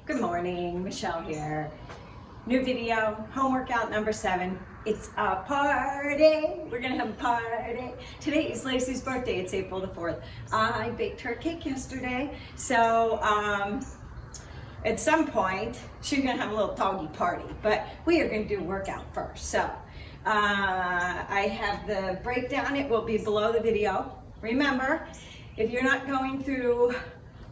Good morning, Michelle here. New video, home workout number 7. It's a party. We're gonna have a party. Today is Lacey's birthday. It's April the 4th. I baked her cake yesterday. So at some point, she's gonna have a little doggy party, but we are gonna do a workout first. So I have the breakdown. It will be below the video. Remember, if you're not going through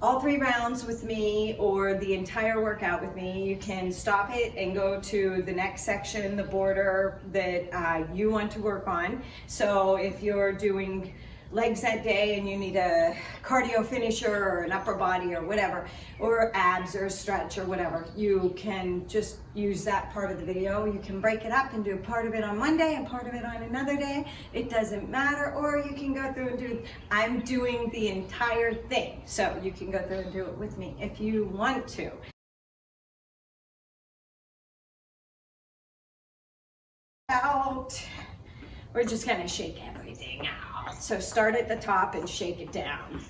all 3 rounds with me or the entire workout with me, you can stop it and go to the next section, the border that you want to work on. So if you're doing legs that day and you need a cardio finisher or an upper body or whatever, or abs or a stretch or whatever, you can just use that part of the video. You can break it up and do part of it on one day and part of it on another day. It doesn't matter. Or you can go through and do, I'm doing the entire thing. So you can go through and do it with me if you want to. Out. We're just gonna shake everything out. So start at the top and shake it down.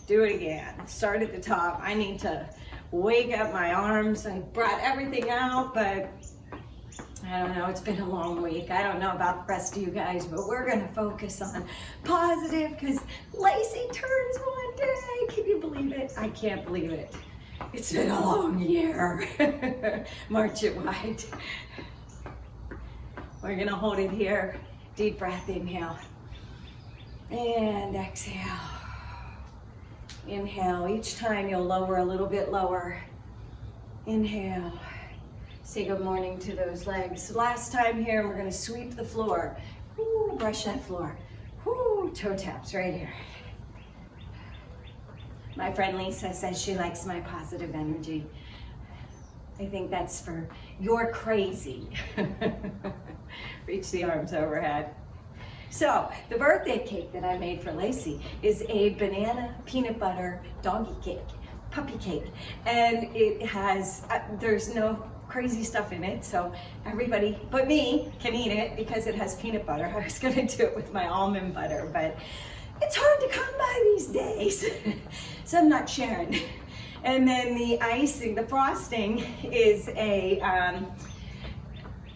Do it again. Start at the top. I need to wake up my arms. I brought everything out, but I don't know, it's been a long week. I don't know about the rest of you guys, but we're gonna focus on positive because Lacey turns one day. Can you believe it? I can't believe it. It's been a long year. March it wide. We're gonna hold it here. Deep breath, inhale. And exhale. Inhale. Each time you'll lower a little bit lower. Inhale. Say good morning to those legs. Last time here, we're gonna sweep the floor. Ooh, brush that floor. Ooh, toe taps right here. My friend Lisa says she likes my positive energy. I think that's for you're crazy. Reach the arms overhead. So the birthday cake that I made for Lacey is a banana peanut butter doggy cake, puppy cake. And it has, there's no crazy stuff in it, so everybody but me can eat it because it has peanut butter. I was gonna do it with my almond butter, but it's hard to come by these days. So I'm not sharing. And then the icing, the frosting is a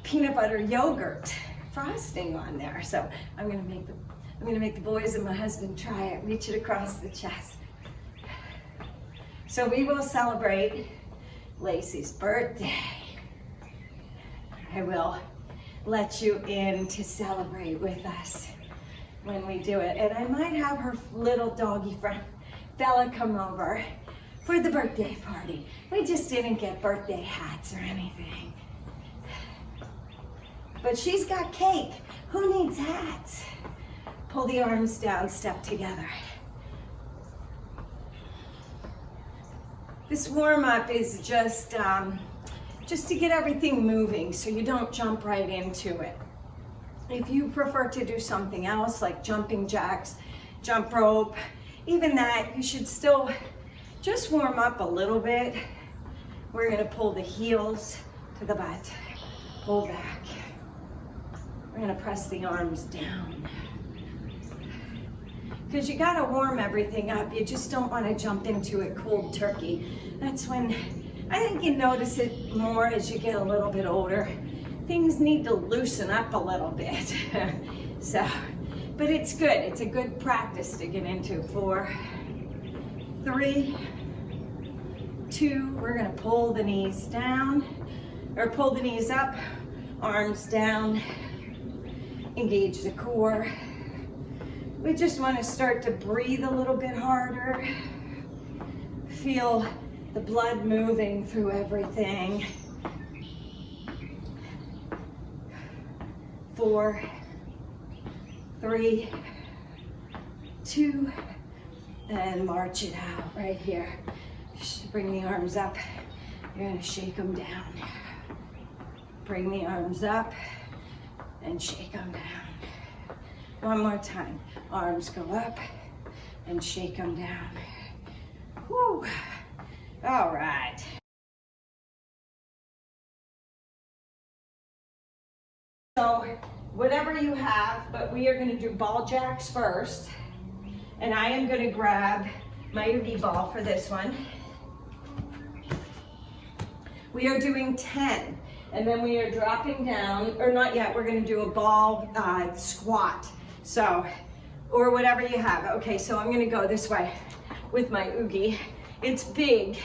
peanut butter yogurt frosting on there. So I'm gonna make the boys and my husband try it. Reach it across the chest. So we will celebrate Lacey's birthday. I will let you in to celebrate with us when we do it. And I might have her little doggy friend Bella come over for the birthday party. We just didn't get birthday hats or anything. But she's got cake. Who needs hats? Pull the arms down, step together. This warm-up is just to get everything moving so you don't jump right into it. If you prefer to do something else like jumping jacks, jump rope, even that, you should still just warm up a little bit. We're gonna pull the heels to the butt, pull back. We're gonna press the arms down. Because you gotta warm everything up. You just don't wanna jump into it cold turkey. That's when, I think you notice it more as you get a little bit older. Things need to loosen up a little bit. So, but it's good. It's a good practice to get into. 4, 3, 2, we're gonna pull the knees down, or pull the knees up, arms down, engage the core. We just wanna start to breathe a little bit harder. Feel the blood moving through everything. 4, 3, 2, and march it out right here. Bring the arms up. You're gonna shake them down. Bring the arms up and shake them down. One more time. Arms go up and shake them down. Whew. All right. So whatever you have, but we are gonna do ball jacks first. And I am gonna grab my Oogie ball for this one. We are doing 10. And then we are dropping down, or not yet, we're gonna do a ball squat. So, or whatever you have. Okay, so I'm gonna go this way with my oogie. It's big,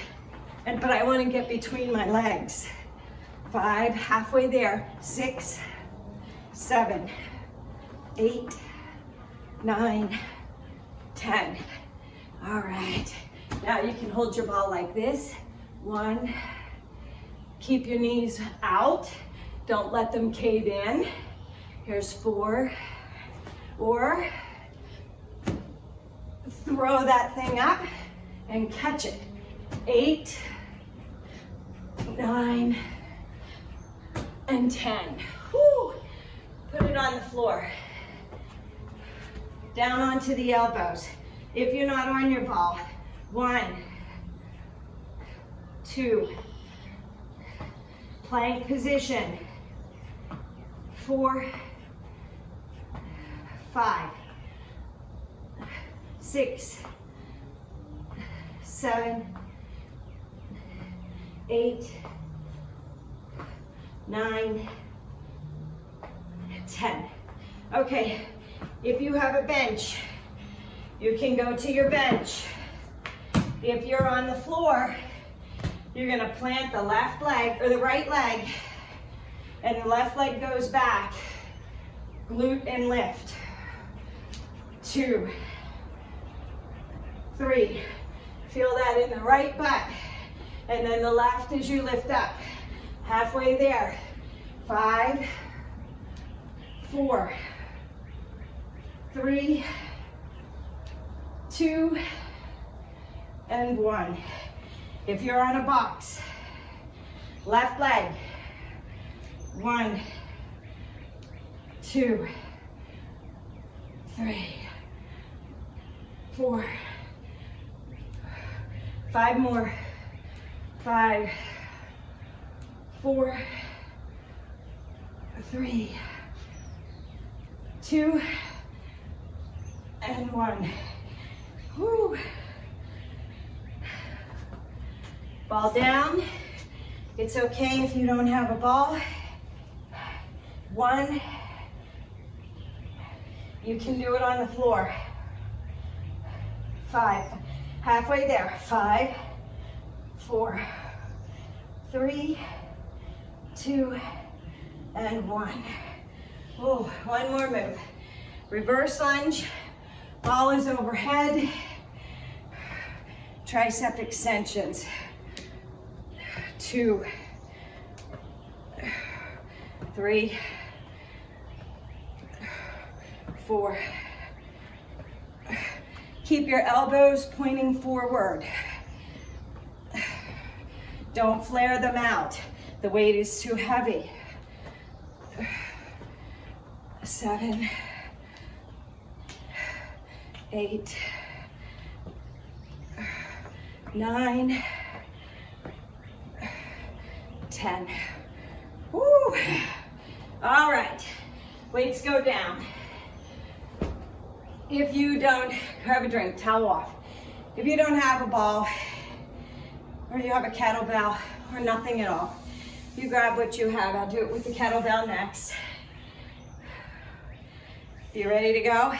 but I wanna get between my legs. 5, halfway there. 6, 7, 8, 9, 10. All right, now you can hold your ball like this. 1, keep your knees out. Don't let them cave in. Here's 4, or throw that thing up and catch it. 8, 9, and 10. Whew. Put it on the floor. Down onto the elbows. If you're not on your ball, 1, 2, plank position, 4, 5, 6, 7, 8, 9, 10. Okay, if you have a bench, you can go to your bench. If you're on the floor, you're gonna plant the left leg, or the right leg, and the left leg goes back. Glute and lift. 2, 3. Feel that in the right butt. And then the left as you lift up. Halfway there. 5, 4, 3, 2, and 1. If you're on a box, left leg. 1, 2, 3, 4, 5 more. 5, 4, 3, 2, and 1. Whew. Ball down. It's okay if you don't have a ball. 1. You can do it on the floor. 5. Halfway there. 5, 4, 3, 2, and 1. Oh, one more move. Reverse lunge. Ball is overhead. Tricep extensions. 2, 3, 4. Keep your elbows pointing forward. Don't flare them out. The weight is too heavy. 7, 8, 9, 10. Woo. All right, weights go down. If you don't, grab a drink, towel off. If you don't have a ball, or you have a kettlebell, or nothing at all, you grab what you have. I'll do it with the kettlebell next. You ready to go?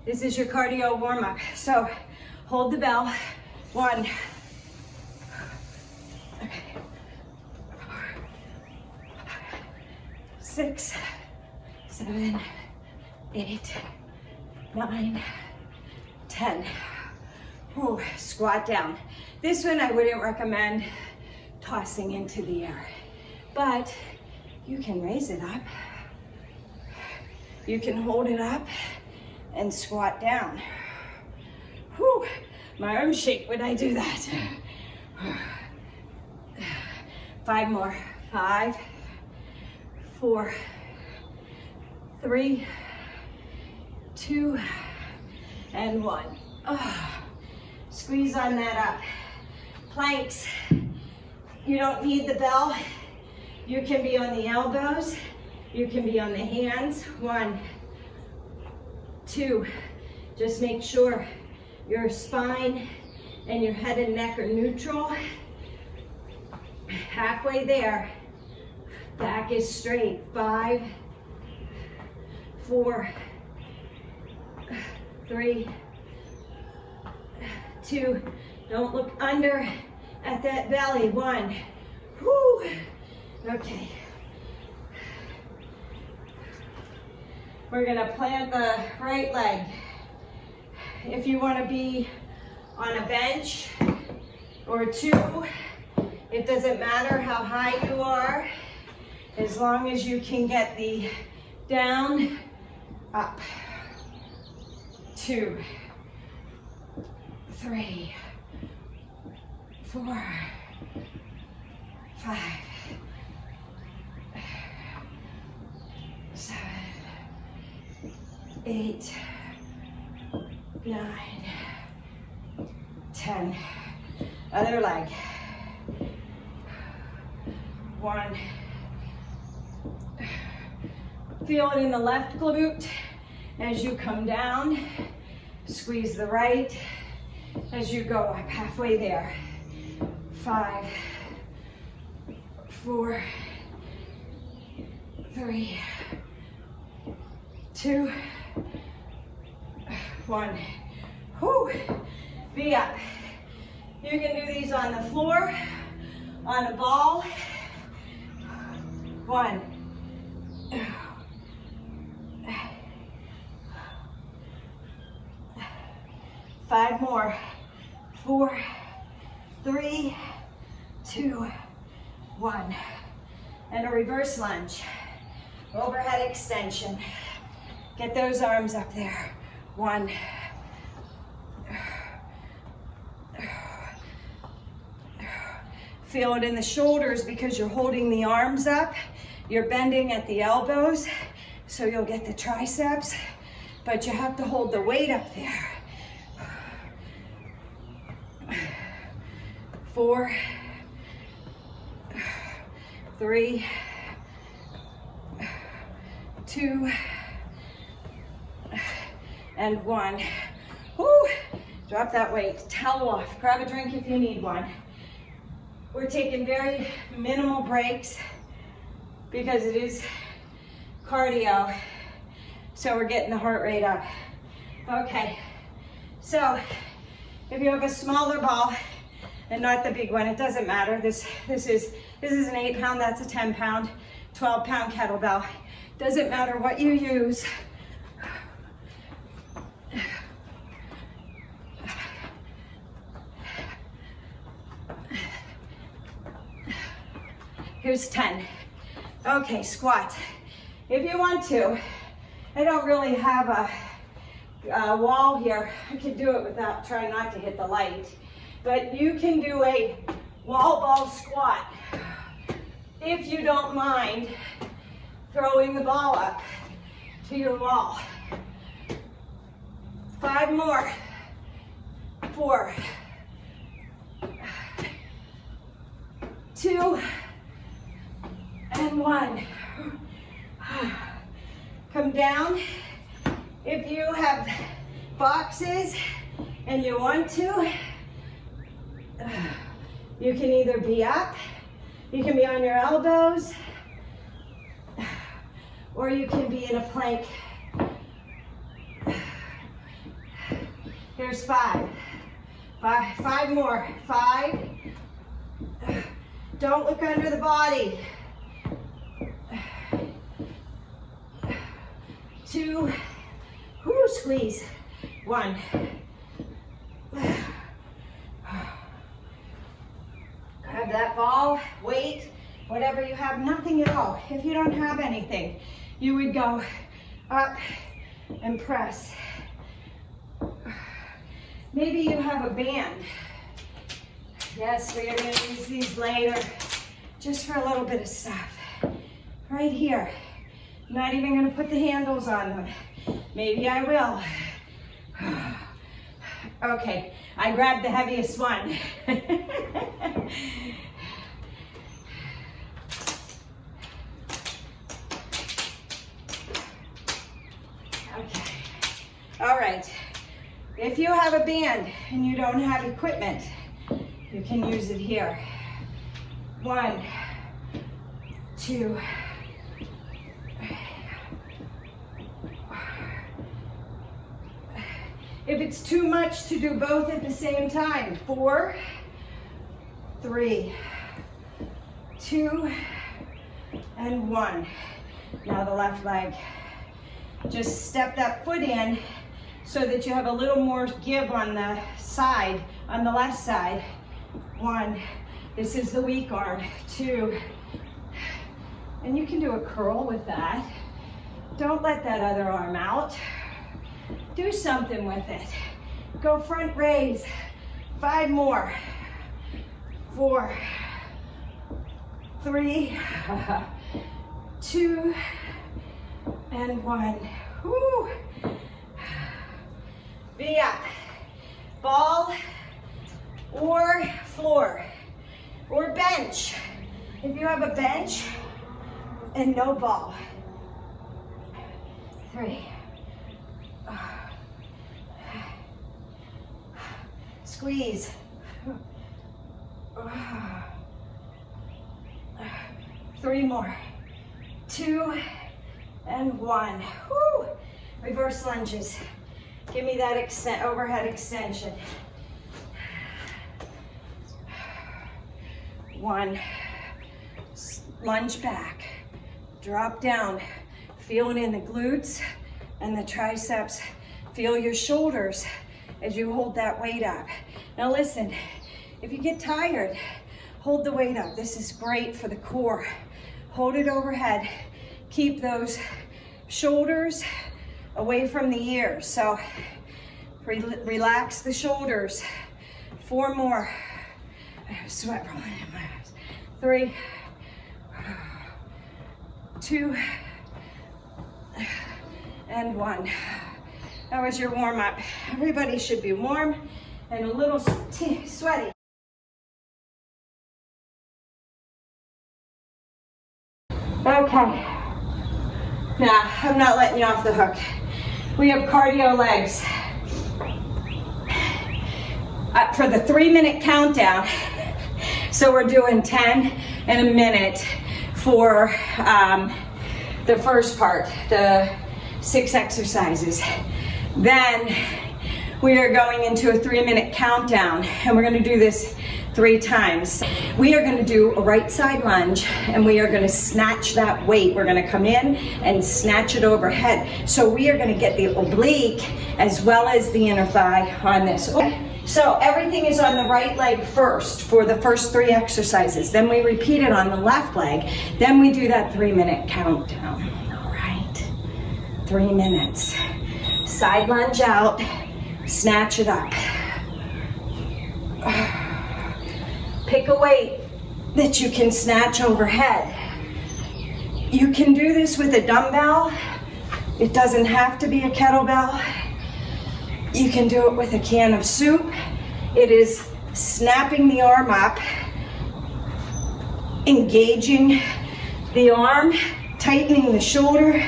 This is your cardio warm-up. So hold the bell. 1, 6, 7, 8, 9, 10. Ooh, squat down. This one I wouldn't recommend tossing into the air, but you can raise it up. You can hold it up and squat down. Whew, my arms shake when I do that. 5 more. 5, 4, 3, 2, and 1. Oh, squeeze on that up. Planks, you don't need the bell. You can be on the elbows. You can be on the hands. 1, 2. Just make sure your spine and your head and neck are neutral. Halfway there. Back is straight. 5, 4, 3, 2. Don't look under at that belly. 1. Whoo. Okay. We're gonna plant the right leg. If you wanna be on a bench or 2, it doesn't matter how high you are, as long as you can get the down, up. 2, 3, 4, 5, 7, 8, 9, 10. Other leg. 1. Feel it in the left glute as you come down. Squeeze the right as you go up, halfway there. 5, 4, 3, 2, 1. Whew. Be up. You can do these on the floor, on a ball. 1. 5 more. 4, 3, 2, 1. And a reverse lunge. Overhead extension. Get those arms up there. 1. Feel it in the shoulders because you're holding the arms up. You're bending at the elbows, so you'll get the triceps, but you have to hold the weight up there. 4, 3, 2, and 1. Woo! Drop that weight, towel off, grab a drink if you need one. We're taking very minimal breaks because it is cardio, so we're getting the heart rate up. Okay, so if you have a smaller ball and not the big one, it doesn't matter. This is an 8-pound, that's a 10-pound, 12-pound kettlebell. Doesn't matter what you use. Here's 10. Okay, squat. If you want to, I don't really have a wall here. I can do it without trying not to hit the light. But you can do a wall ball squat if you don't mind throwing the ball up to your wall. 5 more. 4, 2, and 1. Come down. If you have boxes and you want to, you can either be up, you can be on your elbows, or you can be in a plank. Here's 5. 5 more. 5. Don't look under the body. 2. Whoo, squeeze. 1. Grab that ball, weight, whatever you have, nothing at all. If you don't have anything, you would go up and press. Maybe you have a band. Yes, we are going to use these later, just for a little bit of stuff. Right here. Not even going to put the handles on them. Maybe I will. Okay, I grabbed the heaviest one. Okay, all right. If you have a band and you don't have equipment, you can use it here. 1, 2, if it's too much to do both at the same time, 4, 3, 2, and 1. Now the left leg. Just step that foot in so that you have a little more give on the side, on the left side. 1, this is the weak arm. 2, and you can do a curl with that. Don't let that other arm out. Do something with it. Go front raise. 5 more. 4, 3, 2, and 1. Woo. Be up. Ball or floor or bench. If you have a bench and no ball. 3. Squeeze. 3 more. 2 and 1. Woo. Reverse lunges. Give me that overhead extension. 1. Lunge back. Drop down. Feel it in the glutes and the triceps. Feel your shoulders as you hold that weight up. Now listen, if you get tired, hold the weight up. This is great for the core. Hold it overhead. Keep those shoulders away from the ears. So relax the shoulders. 4 more. Sweat rolling in my eyes. 3, 2, and 1. That was your warm up. Everybody should be warm and a little sweaty. Okay. Now, I'm not letting you off the hook. We have cardio legs. For the 3-minute countdown, so we're doing 10 and a minute for the first part, the 6 exercises. Then we are going into a 3-minute countdown, and we're going to do this 3 times. We are going to do a right side lunge, and we are going to snatch that weight. We're going to come in and snatch it overhead. So we are going to get the oblique as well as the inner thigh on this. Okay. So everything is on the right leg first for the first 3 exercises. Then we repeat it on the left leg. Then we do that 3-minute countdown. All right, 3 minutes. Side lunge out, snatch it up. Pick a weight that you can snatch overhead. You can do this with a dumbbell. It doesn't have to be a kettlebell. You can do it with a can of soup. It is snapping the arm up, engaging the arm, tightening the shoulder,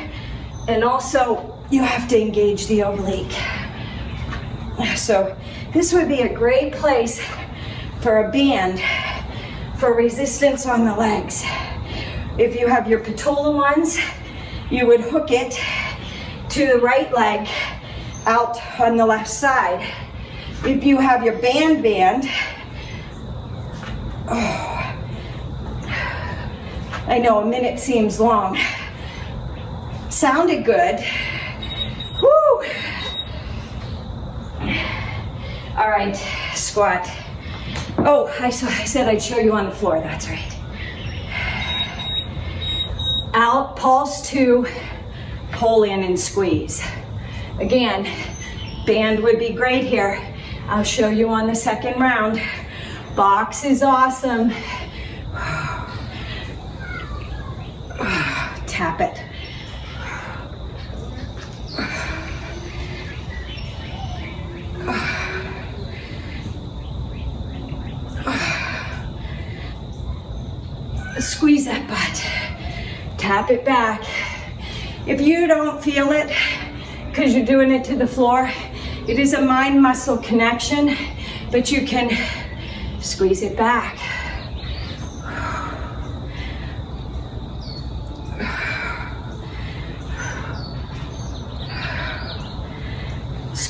and also you have to engage the oblique. So this would be a great place for a band for resistance on the legs. If you have your patella ones, you would hook it to the right leg out on the left side. If you have your band, oh, I know a minute seems long. Sounded good. Woo! All right, squat. Oh, I said I'd show you on the floor, that's right. Out, pulse 2, pull in and squeeze. Again, band would be great here. I'll show you on the second round. Box is awesome. Tap it. Squeeze that butt. Tap it back. If you don't feel it, because you're doing it to the floor, it is a mind-muscle connection, but you can squeeze it back.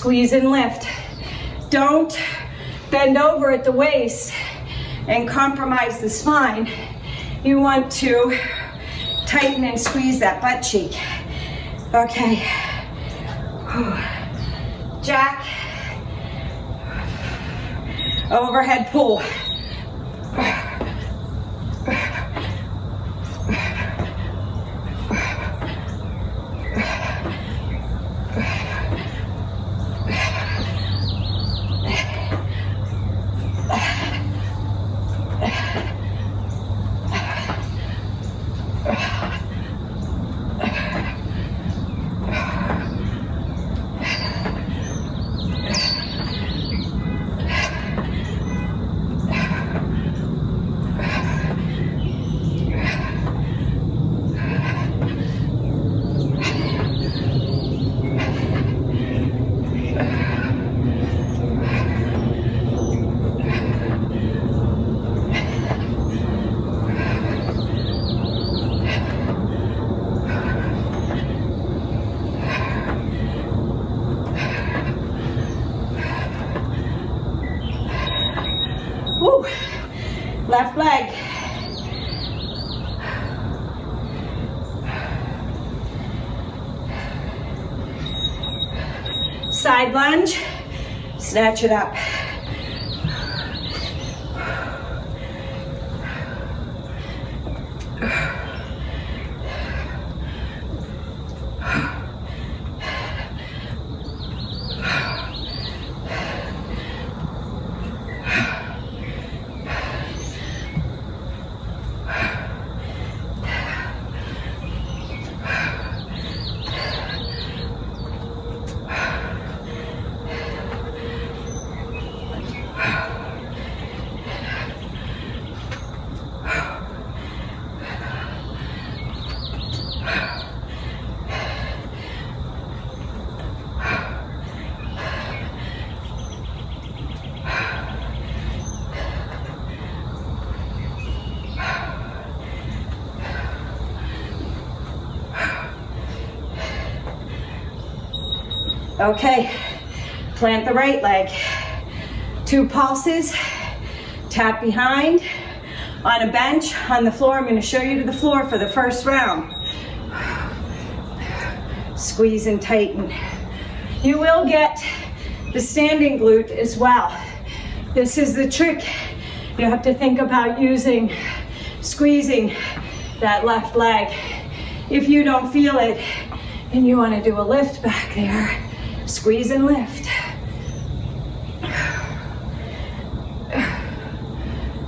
Squeeze and lift. Don't bend over at the waist and compromise the spine. You want to tighten and squeeze that butt cheek. Okay. Jack. Overhead pull. Woo. Left leg. Side lunge, snatch it up. Okay, plant the right leg. 2 pulses, tap behind, on a bench, on the floor. I'm gonna show you to the floor for the first round. Squeeze and tighten. You will get the standing glute as well. This is the trick. You have to think about squeezing that left leg. If you don't feel it and you wanna do a lift back there, squeeze and lift.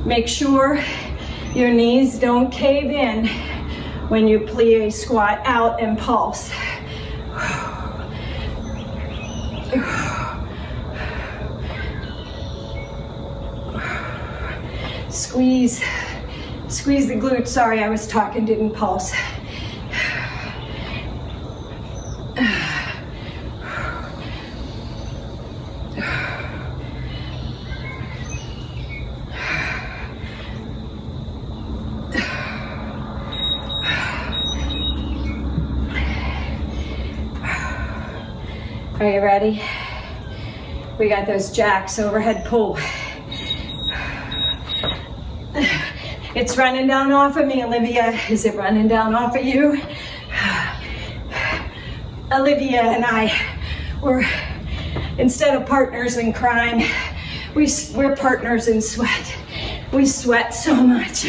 Make sure your knees don't cave in when you plie, squat out and pulse. Squeeze the glute. Sorry, I was talking, didn't pulse. Are you ready? We got those jacks, overhead pull. It's running down off of me, Olivia. Is it running down off of you? Olivia and I, instead of partners in crime, we're partners in sweat. We sweat so much.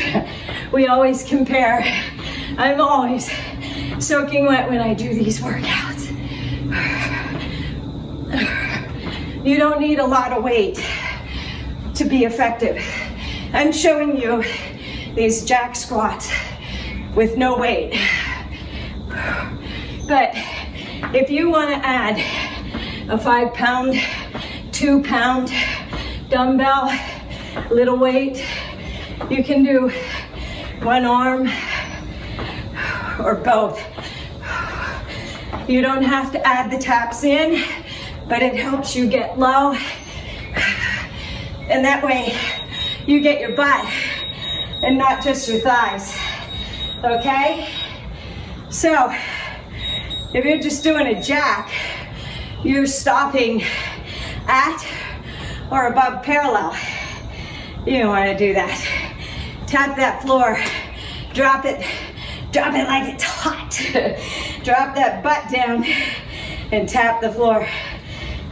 We always compare. I'm always soaking wet when I do these workouts. You don't need a lot of weight to be effective. I'm showing you these jack squats with no weight. But if you want to add a 5-pound, 2-pound dumbbell, little weight, you can do one arm or both. You don't have to add the taps in, but it helps you get low. And that way you get your butt and not just your thighs, okay? So if you're just doing a jack, you're stopping at or above parallel. You don't want to do that. Tap that floor, drop it like it's hot. Drop that butt down and tap the floor.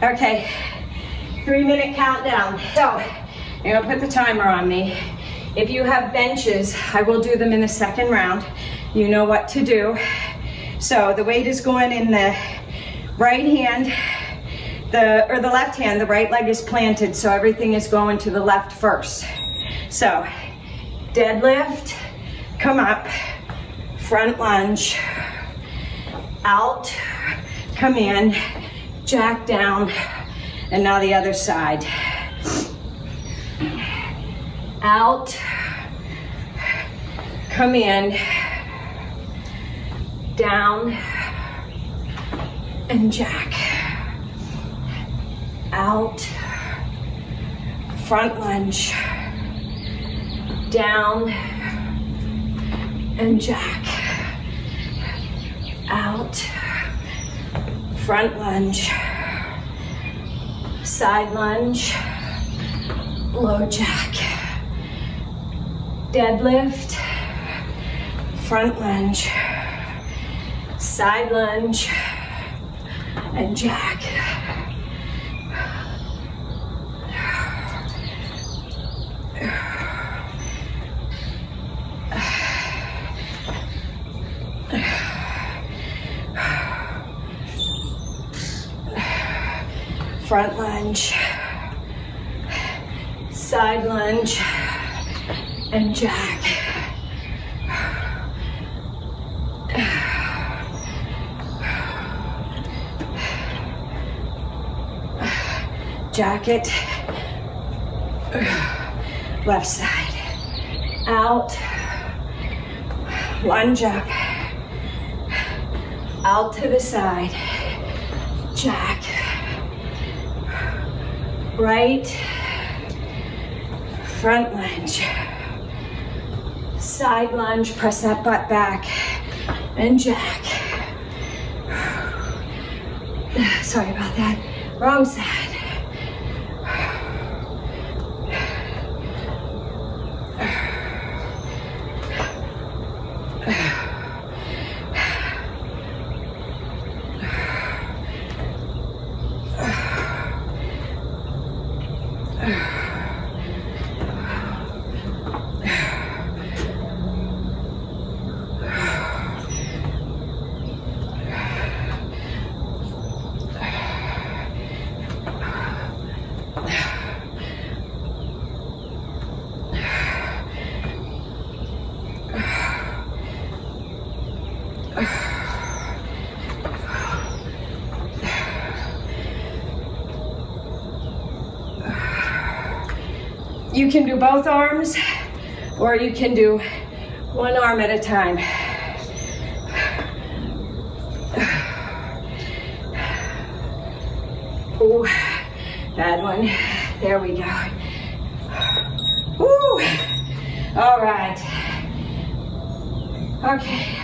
Okay, 3-minute countdown. So, you're gonna put the timer on me. If you have benches, I will do them in the second round. You know what to do. So the weight is going in the right hand, or the left hand, the right leg is planted, so everything is going to the left first. So, deadlift, come up, front lunge, out, come in, jack down, and now the other side. Out, come in, down, and jack. Out, front lunge, down, and jack. Out, front lunge, side lunge, low jack. Deadlift, front lunge, side lunge, and jack. Front lunge, side lunge, and jack. Jack it. Left side. Out. Lunge up. Out to the side. Jack. Right. Front lunge. Side lunge, press that butt back, and jack. Sorry about that. Wrong side. You can do both arms, or you can do one arm at a time. Ooh, bad one. There we go. Ooh. All right. Okay.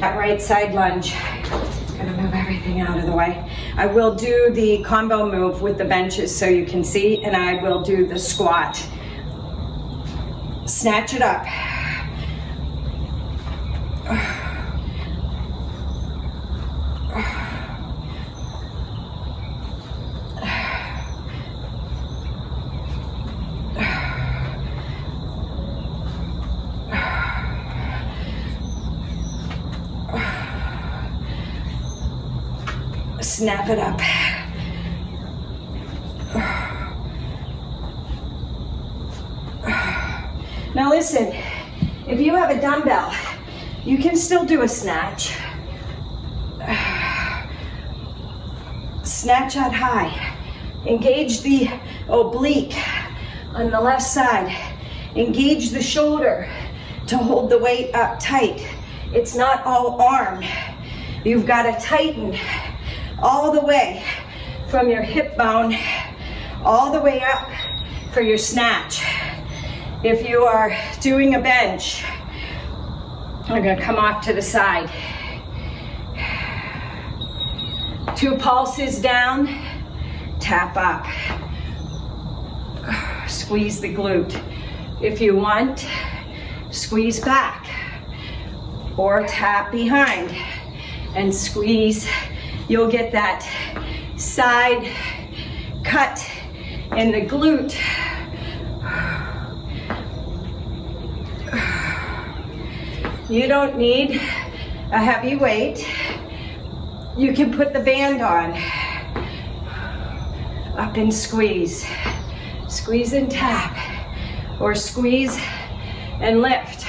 That right side lunge. Gonna move everything out of the way. I will do the combo move with the benches so you can see, and I will do the squat. Snatch it up. Snap it up. Now listen, if you have a dumbbell, you can still do a snatch. Snatch out high. Engage the oblique on the left side. Engage the shoulder to hold the weight up tight. It's not all arm. You've got to tighten all the way from your hip bone all the way up for your snatch. If you are doing a bench, I'm gonna come off to the side. 2 pulses down, tap up. Squeeze the glute. If you want, squeeze back or tap behind and squeeze. You'll get that side cut in the glute. You don't need a heavy weight. You can put the band on. Up and squeeze. Squeeze and tap. Or squeeze and lift.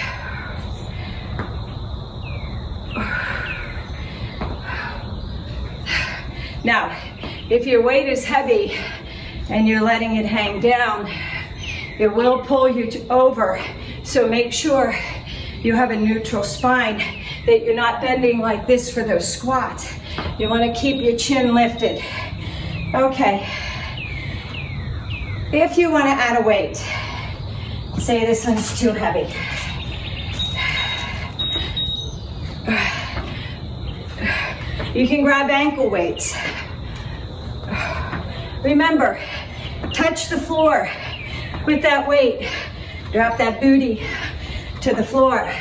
Now, if your weight is heavy and you're letting it hang down, it will pull you over. So make sure you have a neutral spine, that you're not bending like this for those squats. You want to keep your chin lifted. Okay. If you want to add a weight, say this one's too heavy. You can grab ankle weights. Remember, touch the floor with that weight. Drop that booty to the floor.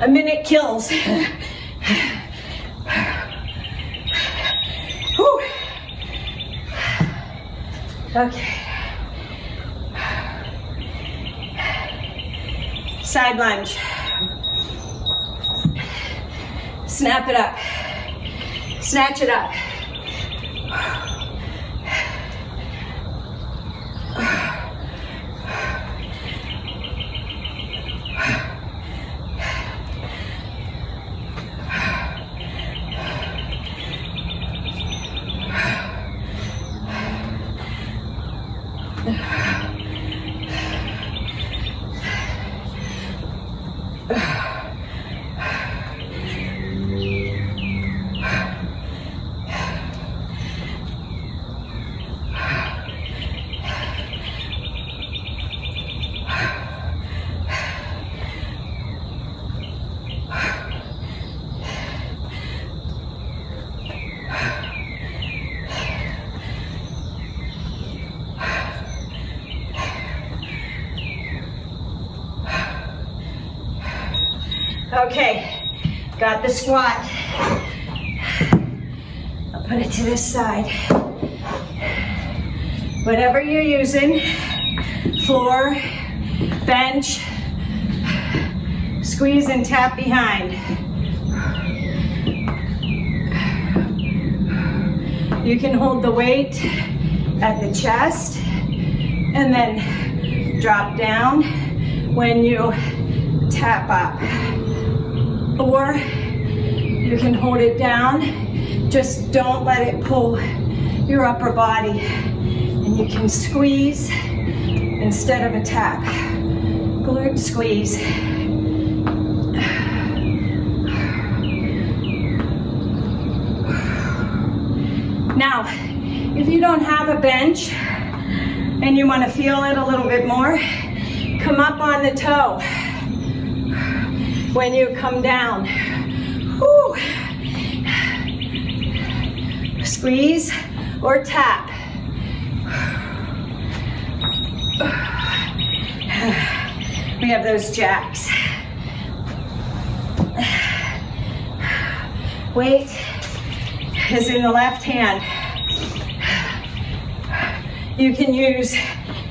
A minute kills. Whew. Okay. Side lunge. Snap it up. Snatch it up. Okay, got the squat. I'll put it to this side. Whatever you're using, floor, bench, squeeze and tap behind. You can hold the weight at the chest and then drop down when you tap up. Or you can hold it down, just don't let it pull your upper body. And you can squeeze instead of a tap. Glute squeeze. Now, if you don't have a bench and you want to feel it a little bit more, come up on the toe when you come down. Whew. Squeeze or tap. We have those jacks. Weight is in the left hand. You can use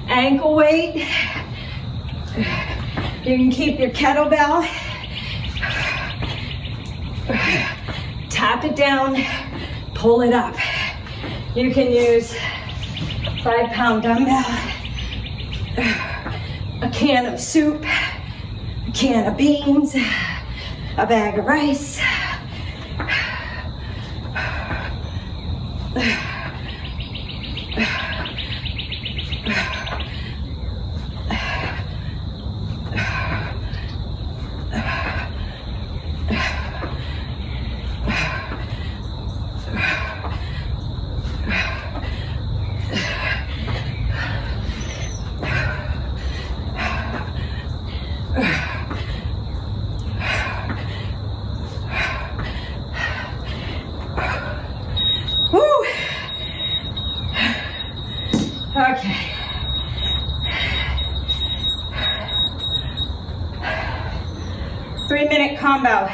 ankle weight. You can keep your kettlebell. Tap it down, pull it up. You can use 5-pound dumbbell a can of soup, a can of beans, a bag of rice. Okay. Three-minute combo.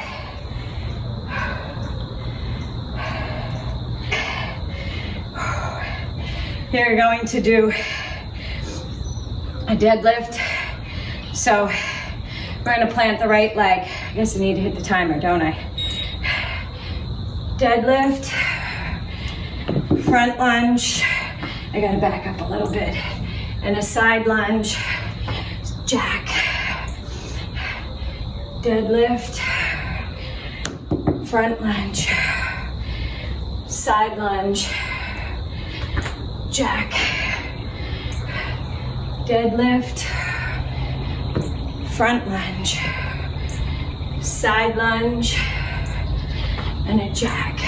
You're going to do a deadlift. So we're going to plant the right leg. I guess I need to hit the timer, don't I? Deadlift, front lunge. I gotta back up a little bit. And a side lunge, jack. Deadlift, front lunge, side lunge, jack. Deadlift, front lunge, side lunge, and a jack.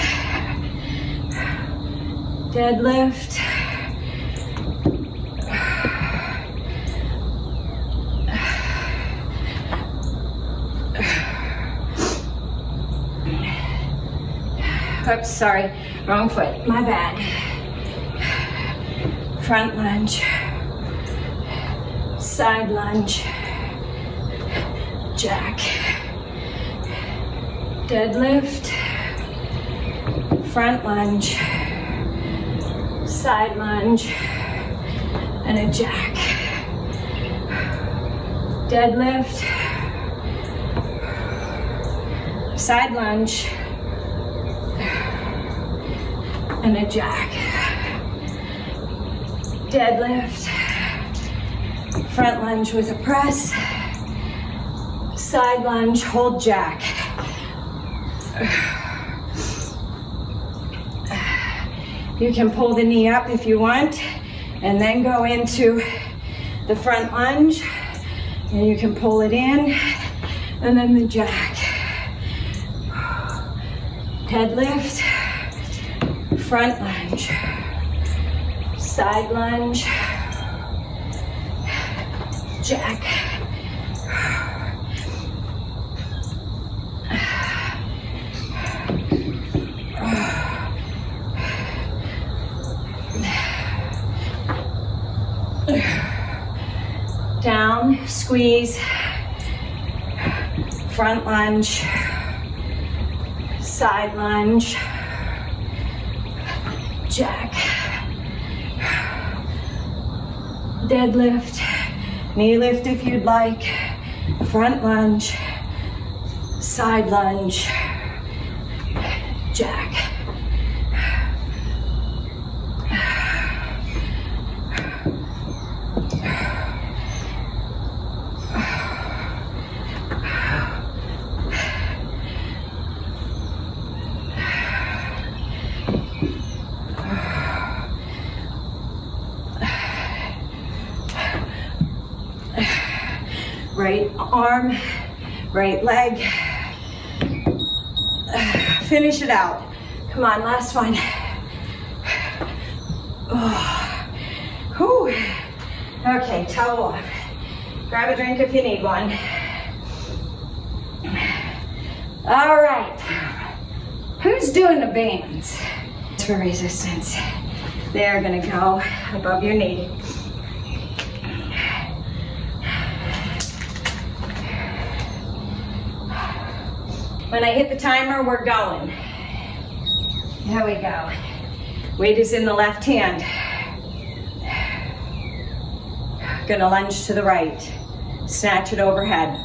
Deadlift, oops, sorry, wrong foot, my bad. Front lunge, side lunge, jack. Deadlift, front lunge, side lunge, and a jack. Deadlift, side lunge, and a jack. Deadlift, front lunge with a press, side lunge, hold jack. You can pull the knee up if you want, and then go into the front lunge, and you can pull it in, and then the jack. Deadlift, front lunge, side lunge, jack. Down, squeeze, front lunge, side lunge, jack. Deadlift, knee lift if you'd like, front lunge, side lunge, jack. Right arm, right leg. Finish it out. Come on, last one. Oh. Whew. Okay, towel off. Grab a drink if you need one. All right. Who's doing the bands? For resistance. They're gonna go above your knee. When I hit the timer, we're going. Here we go. Weight is in the left hand. Gonna lunge to the right. Snatch it overhead.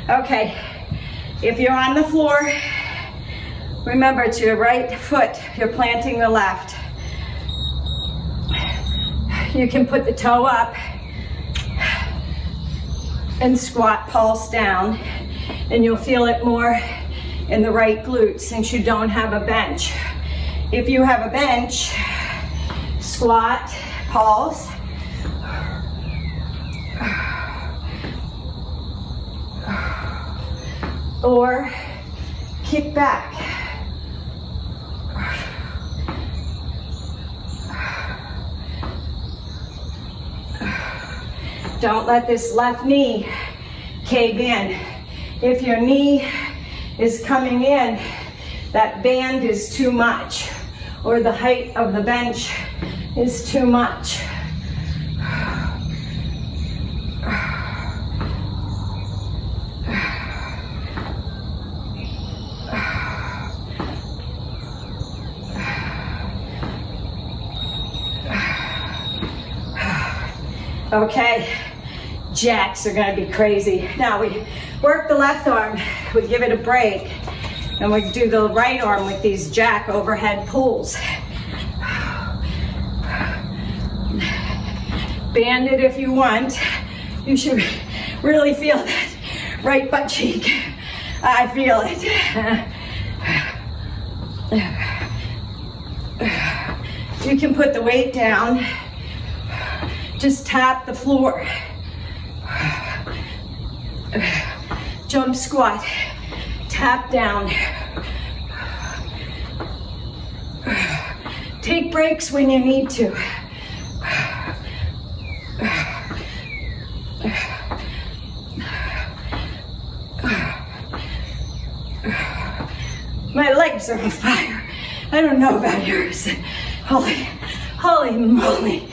Okay, if you're on the floor, remember it's your right foot, you're planting the left. You can put the toe up and squat pulse down, and you'll feel it more in the right glute since you don't have a bench. If you have a bench, squat, pulse, or kick back. Don't let this left knee cave in. If your knee is coming in, that band is too much, or the height of the bench is too much. Okay, jacks are gonna be crazy. Now we work the left arm, we give it a break, and we do the right arm with these jack overhead pulls. Band it if you want. You should really feel that right butt cheek. I feel it. You can put the weight down. Just tap the floor. Jump squat. Tap down. Take breaks when you need to. My legs are on fire. I don't know about yours. Holy moly.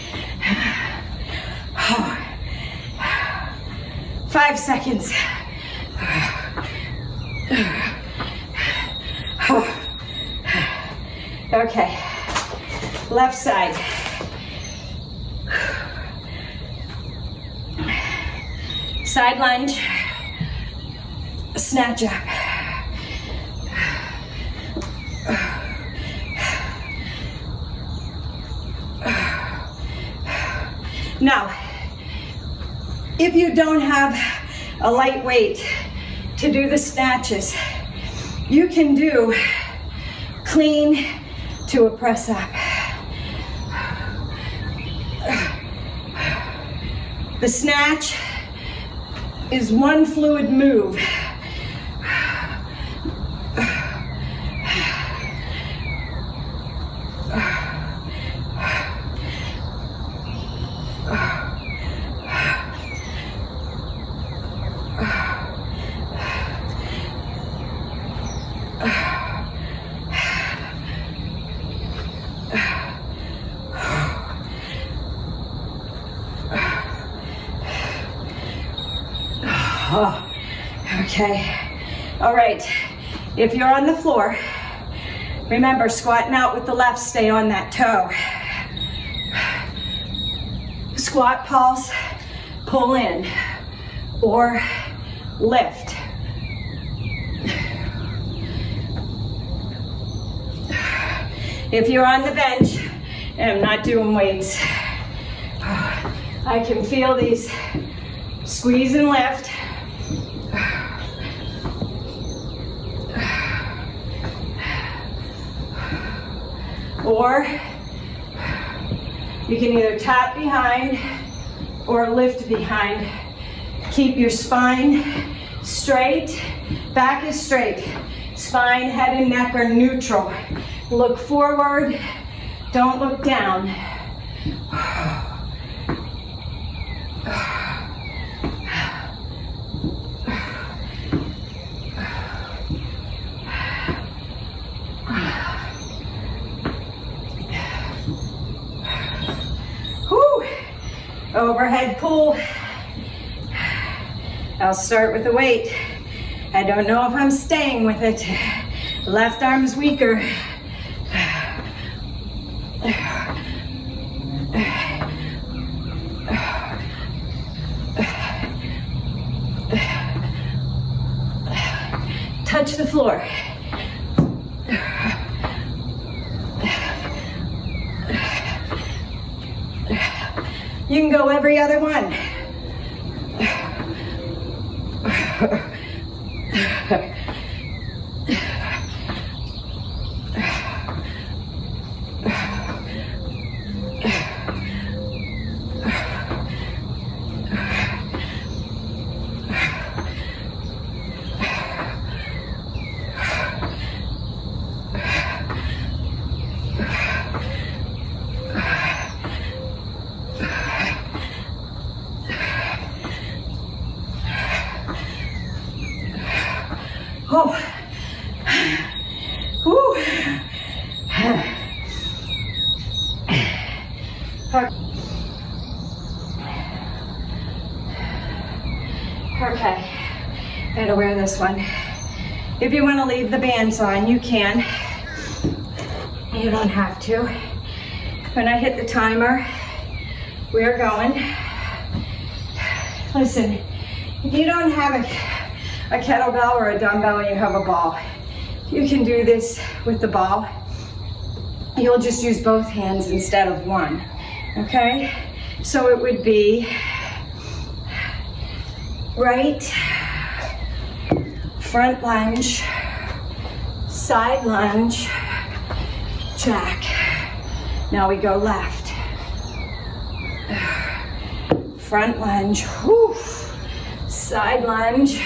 5 seconds. Okay, left side. Side lunge, snatch up. Now, if you don't have a light weight to do the snatches, you can do clean to a press up. The snatch is one fluid move. Oh, okay. All right. If you're on the floor, remember squatting out with the left, stay on that toe. Squat, pulse, pull in, or lift. If you're on the bench, and I'm not doing weights, I can feel these squeeze and lift. Or you can either tap behind or lift behind. Keep your spine straight, back is straight. Spine, head, and neck are neutral. Look forward, don't look down. Overhead pull. I'll start with the weight. I don't know if I'm staying with it. Left arm's weaker. touch the floor. You can go every other one. Oh, whew. Okay, gotta wear this one. If you want to leave the bands on, you can. You don't have to. When I hit the timer, we're going. Listen, if you don't have a kettlebell or a dumbbell and you have a ball, you can do this with the ball. You'll just use both hands instead of one, okay? So it would be right, front lunge, side lunge, jack. Now we go left. Front lunge, whew, side lunge,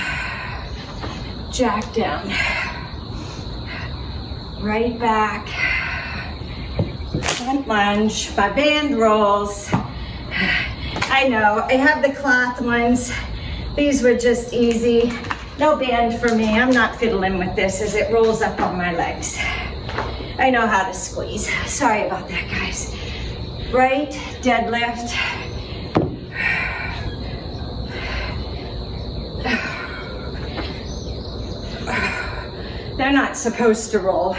jack down. Right back, front lunge, my band rolls. I know, I have the cloth ones. These were just easy. No band for me. I'm not fiddling with this as it rolls up on my legs. I know how to squeeze. Sorry about that, guys. Right, deadlift. They're not supposed to roll.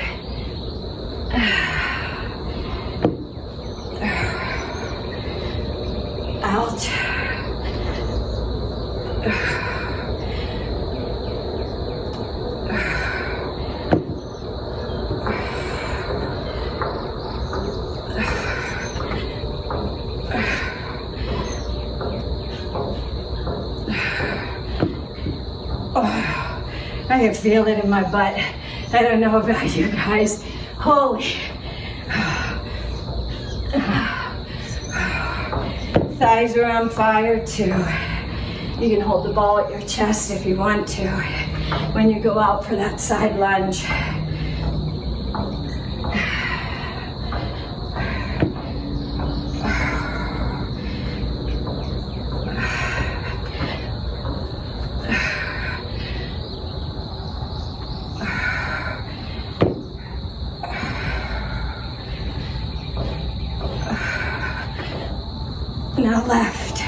Out. I can feel it in my butt. I don't know about you guys. Holy. Thighs are on fire too. You can hold the ball at your chest if you want to when you go out for that side lunge. Now left.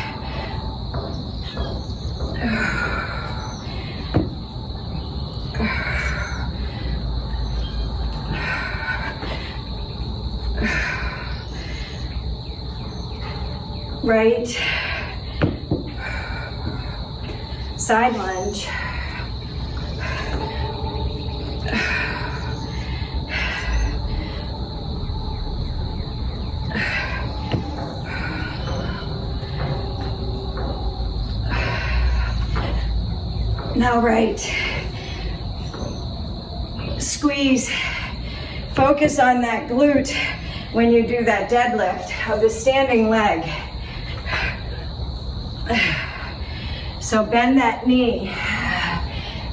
Right. Side lunge. Now right, squeeze, focus on that glute when you do that deadlift of the standing leg. So bend that knee,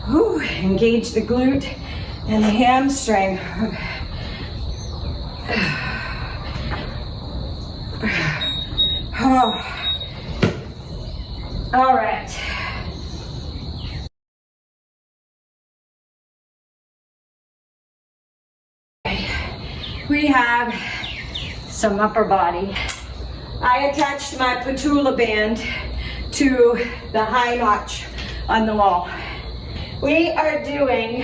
whew, engage the glute and the hamstring. Oh. All right. We have some upper body. I attached my patula band to the high notch on the wall. We are doing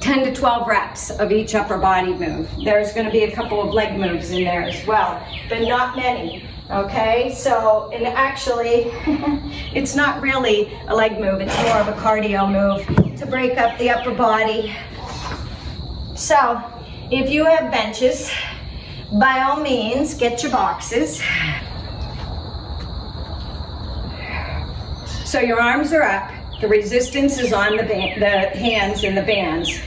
10 to 12 reps of each upper body move. There's going to be a couple of leg moves in there as well, but not many. Okay, so, and actually, it's not really a leg move, it's more of a cardio move to break up the upper body. So, if you have benches, by all means, get your boxes. So your arms are up, the resistance is on the hands and the bands.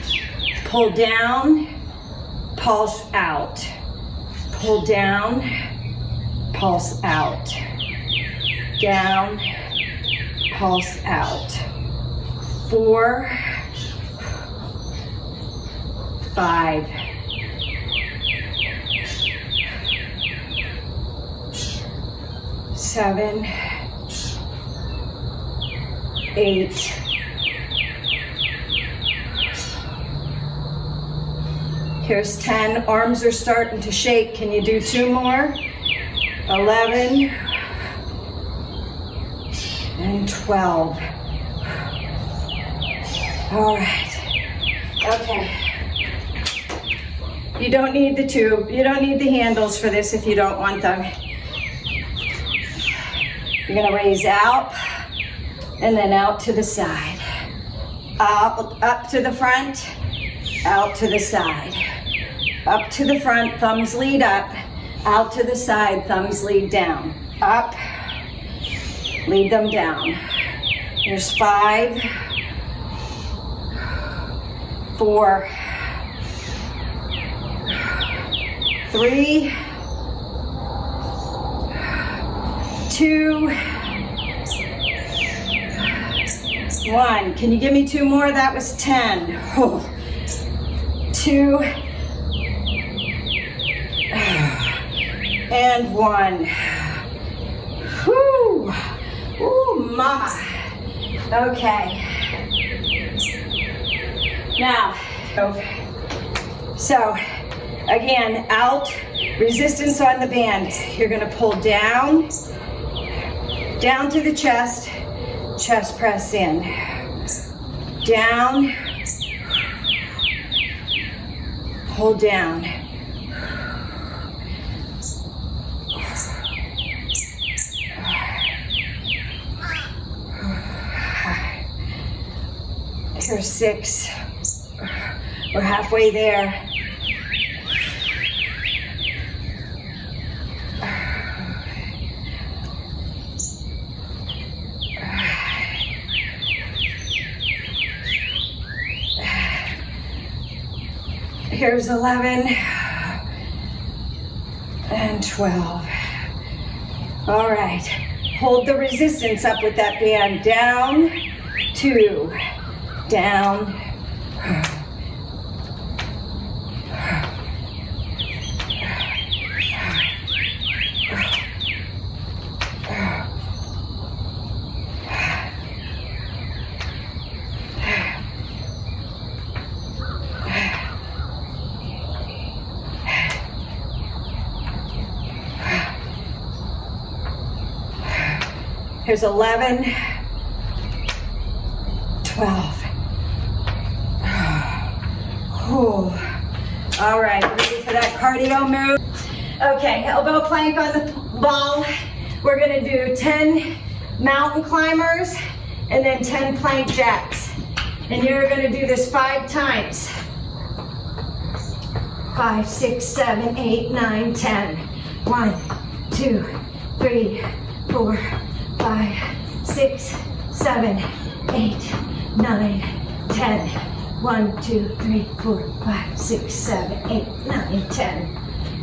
Pull down, pulse out. Pull down, pulse out. Down, pulse out. 4, 5, 7, 8, 'Here's 10. Arms are starting to shake. Can you do 2 more? 11 and 12. All right. Okay. You don't need the tube. You don't need the handles for this if you don't want them. You're gonna raise out and then out to the side. Up to the front, out to the side. Up to the front, thumbs lead up. Out to the side, thumbs lead down. Up, lead them down. Here's 5, 4, 3, 2, 1. Can you give me 2 more? That was 10. 2 and 1. Whoo! Ooh, mama. Okay. Now, so again, out, resistance on the band. You're gonna pull down, down to the chest, chest press in. Down, hold down. Here's 6. We're halfway there. Here's 11 and 12. All right. Hold the resistance up with that band. Down, 2, down. Here's 11, 12. All right, ready for that cardio move? Okay, elbow plank on the ball. We're gonna do 10 mountain climbers and then 10 plank jacks. And you're gonna do this 5 times. 5, 6, 7, 8, 9, 10. 1, 2, 3, 4, 5, 6, 7, 8, 9, 10. 1, 2, 3, 4, 5, 6, 7, 8, 9, 10.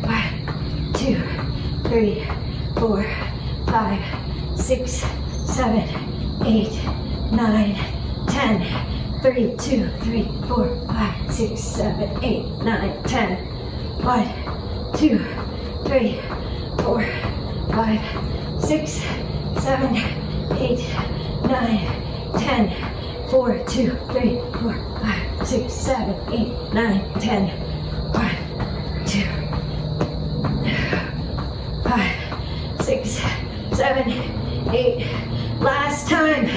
1, 2, 3, 4, 5, 6, 7, 8, 9, 10. 3, 2, 3, 4, 5, 6, 7, 8, 9, 10. 1, 2, 3, 4, 5, 6, 7, 8, 9, 10. 4, 2, 3, 4, 5, 6, 7, 8, 9, 10. 1, 2, 5, 6, 7, 8. Last time.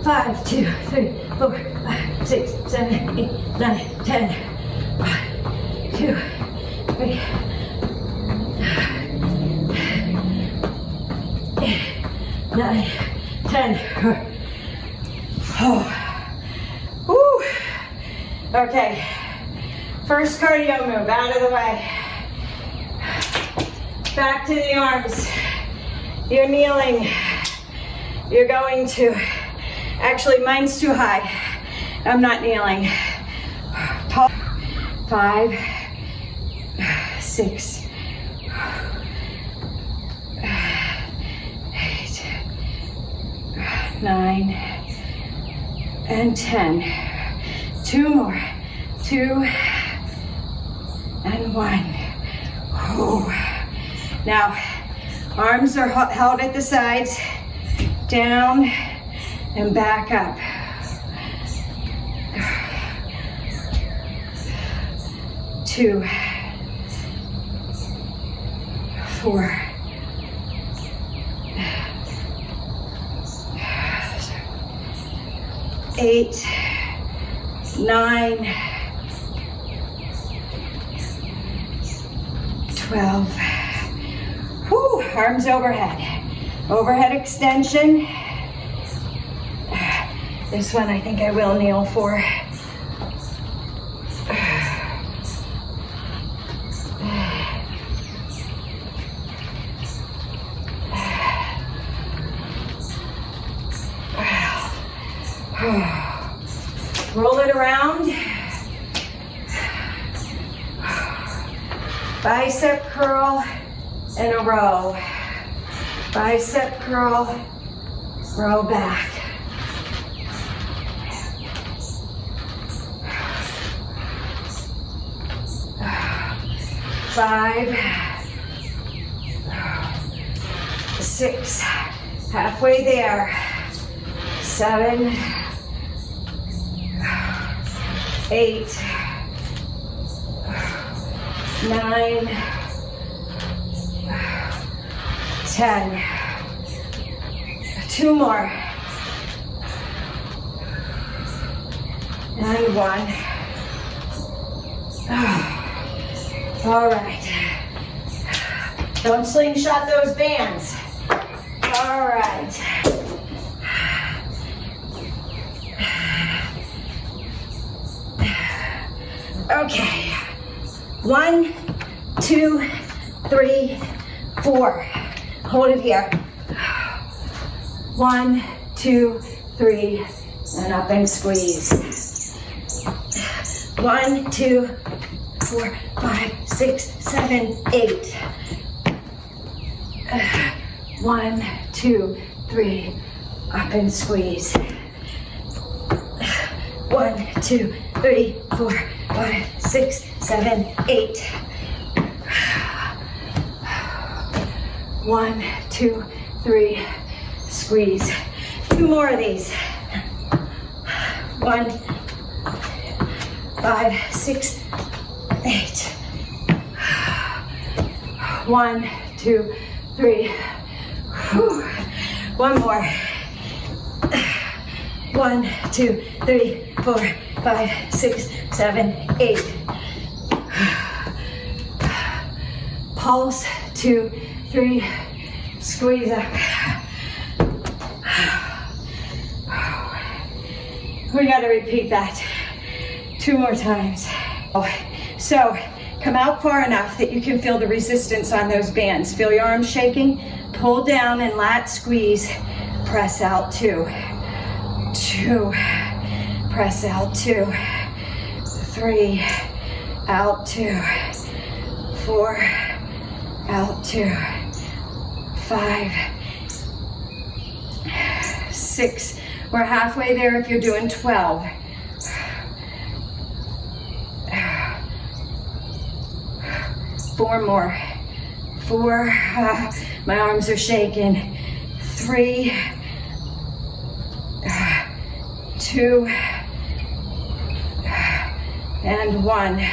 5, 2, 3, 4, 5, 6, 7, 8, 9, 10. 1, 2, 3, 8, 9, 10. Oh. Woo. Okay, first cardio move, out of the way. Back to the arms. You're kneeling. You're going to, actually mine's too high. I'm not kneeling. 5, 6, 8, 9, and 10. 2 more. 2 and 1. Ooh. Now, arms are held at the sides, down and back up. 2, 4, 8, 9, 12. Whew, arms overhead. Overhead extension. This one I think I will kneel for. Roll it around. Bicep curl and a row. Bicep curl, row back. Five, 6, halfway there. 7, 8, 9, 10. 2 more. And 1. All right. Don't slingshot those bands. All right. Okay. 1, 2, 3, 4. Hold it here. 1, 2, 3, and up and squeeze. 1, 2, 4, 5, 6, 7, 8. 1, 2, 3, up and squeeze. 1, 2, 3, 4, 5, 6, 7, 8. 1, 2, 3, squeeze. 2 more of these. 1, 5, 6, 8. 1, 2, 3. Whew. 1 more. 1, 2, 3, 4, 5, 6, 7, 8. Pulse, 2, 3, squeeze up. We gotta repeat that 2 more times. So, come out far enough that you can feel the resistance on those bands. Feel your arms shaking. Pull down and lat squeeze. Press out 2. 2. Press out 2. 3. Out 2. 4. Out 2. 5. 6. We're halfway there if you're doing 12. 4 more. 4. My arms are shaking. 3. 2. And 1.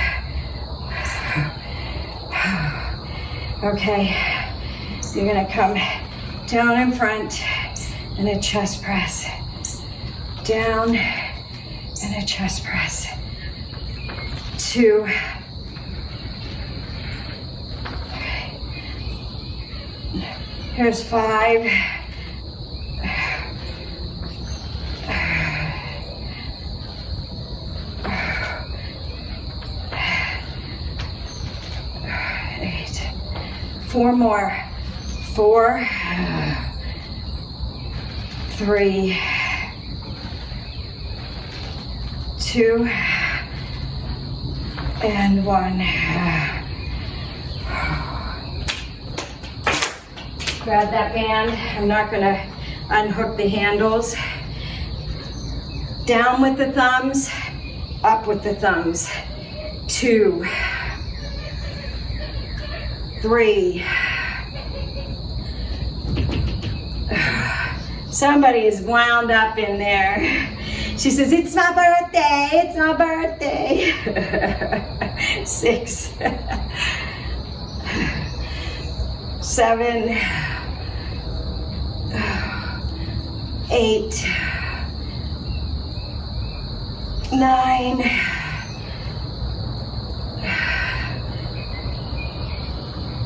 Okay. You're gonna come down in front and a chest press. Down and a chest press. 2. Here's 5. 8. 4 more. 4, 3, 2, and 1. Grab that band. I'm not going to unhook the handles. Down with the thumbs, up with the thumbs. 2, 3. Somebody is wound up in there. She says, it's my birthday, it's my birthday. 6, 7, 8, 9,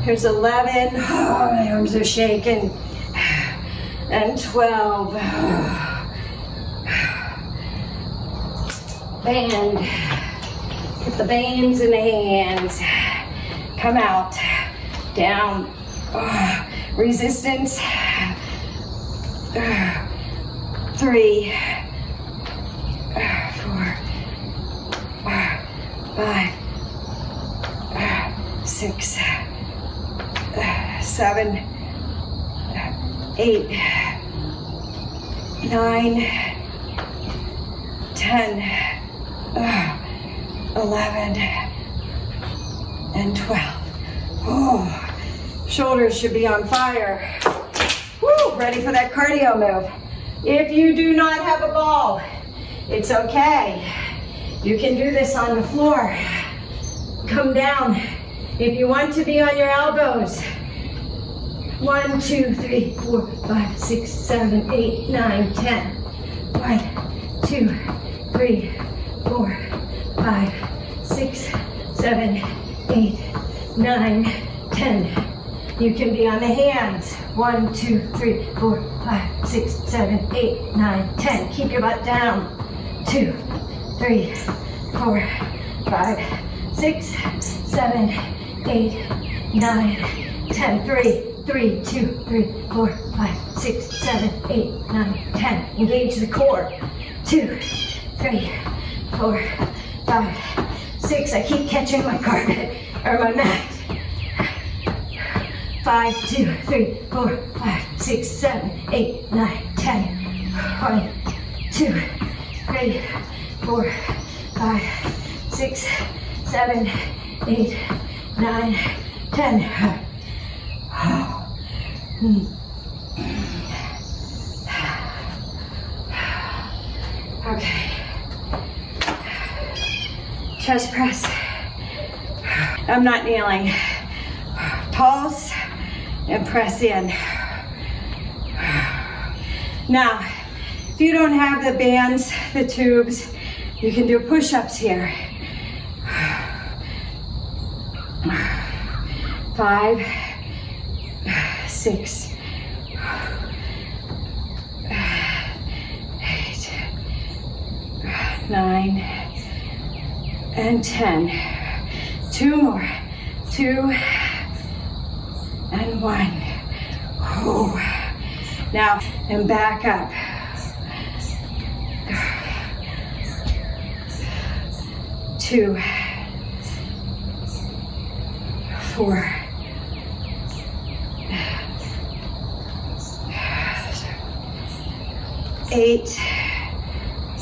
here's 11. Oh, my arms are shaking. And 12. Band. Put the bands in the hands. Come out. Down. Resistance. 3, 4, 5, 6, 7, 8, 9, 10, 11, and 12. Oh, shoulders should be on fire. Woo, ready for that cardio move. If you do not have a ball, it's okay. You can do this on the floor. Come down. If you want to be on your elbows. 1, 2, 3, 4, 5, 6, 7, 8, 9, 10. 1, 2, 3, 4, 5, 6, 7, 8, 9, 10. You can be on the hands. 1, 2, 3, 4, 5, 6, 7, 8, 9, 10. Keep your butt down. 2, 3, 4, 5, 6, 7, 8, 9, 10. 3, 2, 3, 4, 5, 6, 7, 8, 9, 10. Engage the core. 2, 3, 4, 5, 6. I keep catching my carpet or my mat. 5, 2, 3, 4, 5, 6, 7, 8, 9, 10. 1, 2, 3, 4, 5, 6, 7, 8, 9, 10. Okay. Chest press. I'm not kneeling. Pulse and press in. Now, if you don't have the bands, the tubes, you can do push-ups here. 5, 6, 8, 9, and 10. 2 more. 2 and 1. Oh. Now, and back up. 2, 4, 8,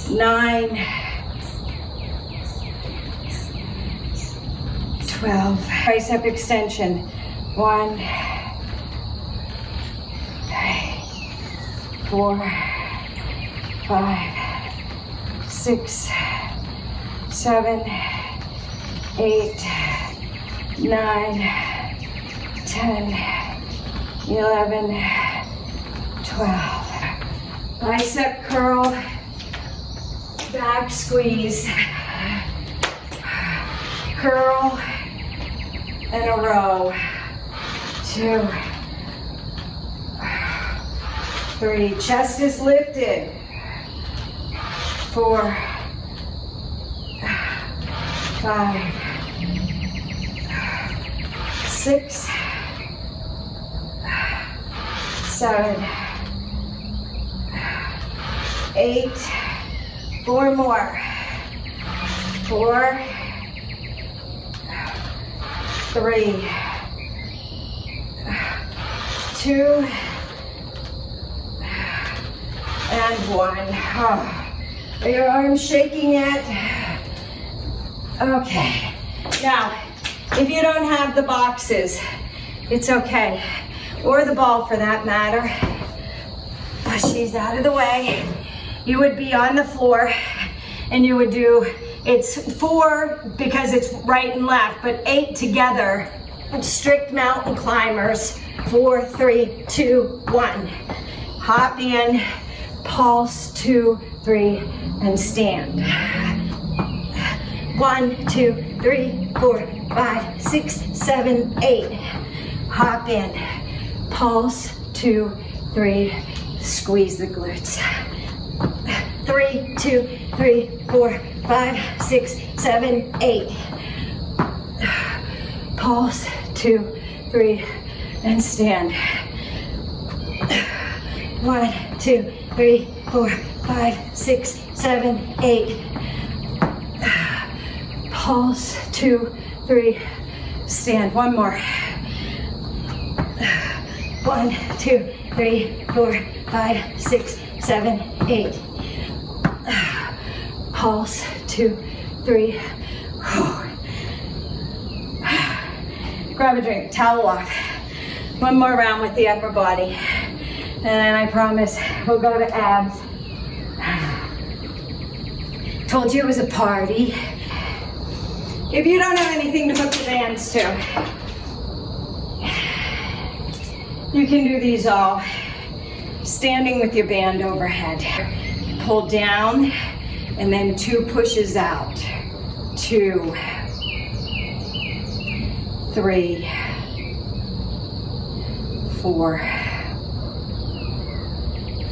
9, 12. Tricep extension. 1, 4, 5, 6, 7, 8, 9, 10, 11, 12. Bicep curl, back squeeze, curl, and a row. 2, 3, chest is lifted. 4, 5, 6, 7, 8, 4 more. 4, 3, 2, and 1. Oh. Are your arms shaking yet? Okay. Now, if you don't have the boxes, it's okay. Or the ball for that matter. She's out of the way. You would be on the floor and you would do, it's 4 because it's right and left, but 8 together. Strict mountain climbers. 4, 3, 2, 1. Hop in, pulse, 2, 3, and stand. 1, 2, 3, 4, 5, 6, 7, 8. Hop in, pulse, 2, 3, squeeze the glutes. 3, 2, 3, 4, 5, 6, 7, 8. Pulse, 2, 3, and stand. 1, 2, 3, 4, 5, 6, 7, 8. Pulse, 2, 3, stand. One more. 1, 2, 3, 4, 5, 6, 7, 8. Pulse, 2, 3. Grab a drink, towel off. One more round with the upper body. And then I promise we'll go to abs. Told you it was a party. If you don't have anything to hook the bands to, you can do these all standing with your band overhead. Pull down and then 2 pushes out. 2, 3, 4,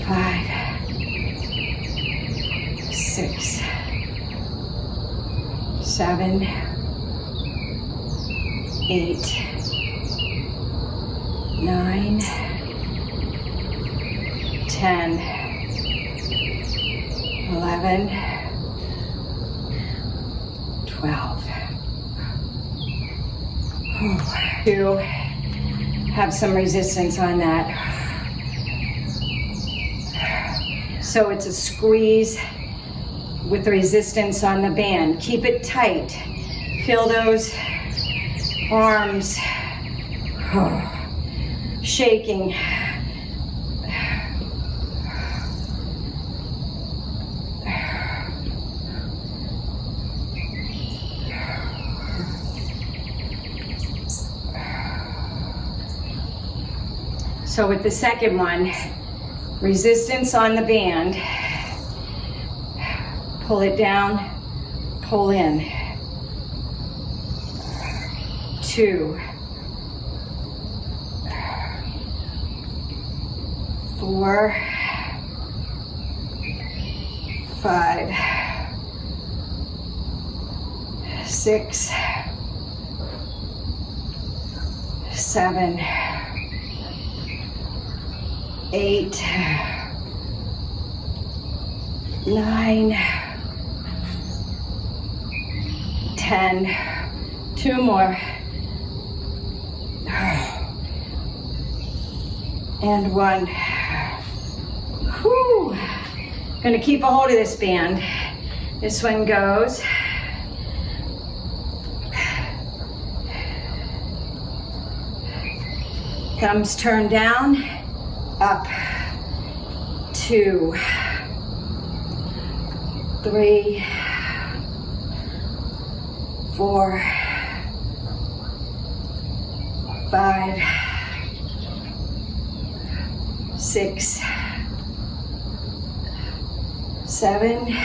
5, 6, 7, 8, 9, 10, 11, 12. To have some resistance on that. So it's a squeeze with resistance on the band. Keep it tight. Feel those arms shaking. So with the second one, resistance on the band, pull it down, pull in. 2, 4, 5, 6, 7, 8, 9, 10, 2 more, and 1. Whew. Gonna keep a hold of this band. This one goes. Thumbs turn down, up. 2, 3, 4, 5, 6, 7,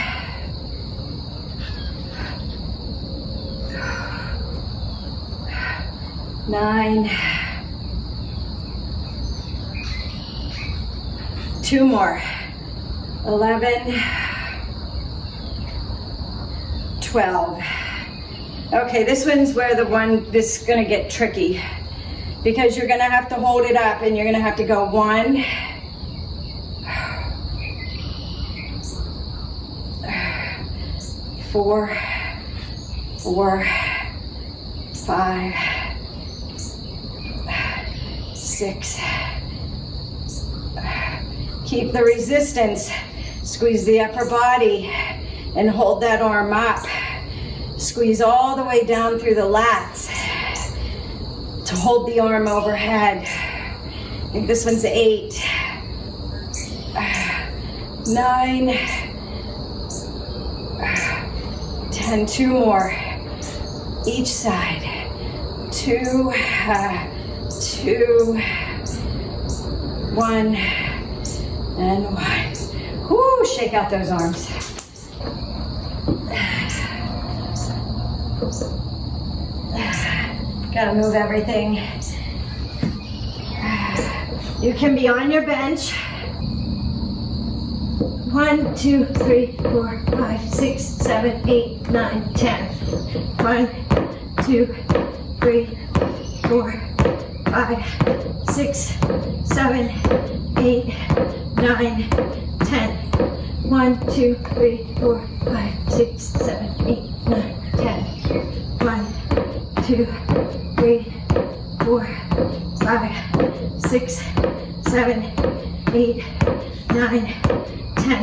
9, 2 more. 11, 12. Okay, this one's where this is gonna get tricky because you're gonna have to hold it up and you're gonna have to go 1, 4, 5, 6. Keep the resistance. Squeeze the upper body and hold that arm up. Squeeze all the way down through the lats to hold the arm overhead. I think this one's 8, 9, 10, 2 more. Each side. 2, 2, 1, and 1. Whoo, shake out those arms. Gotta move everything. You can be on your bench. 1, 2, 3, 4, 5, 6, 7, 8, 9, 10. 1, 2, 3, 4, 5, 6, 7, 8, 9, 10. 1, 2, 3, 4, 5, 6, 7, 8, 9, 10. 1, 2, 3, 4, 5, 6, 7, 8, 9, 10.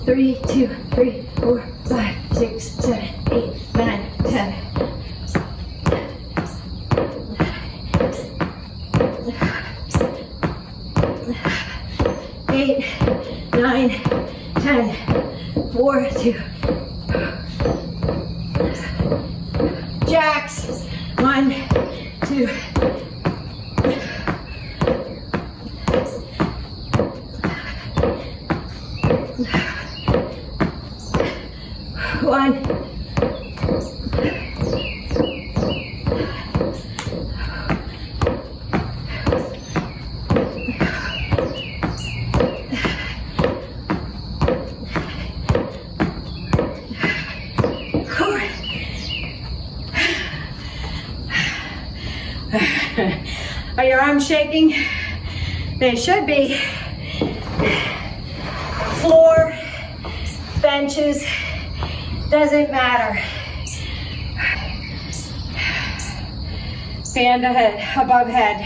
3, 2, 3, 4, 5, 6, 7, 8, 9, 10. 8, 9, 10. 4, 2. Jacks. 1, 2. 1. Are your arms shaking? They should be. Floor, benches, doesn't matter. Band ahead, above head.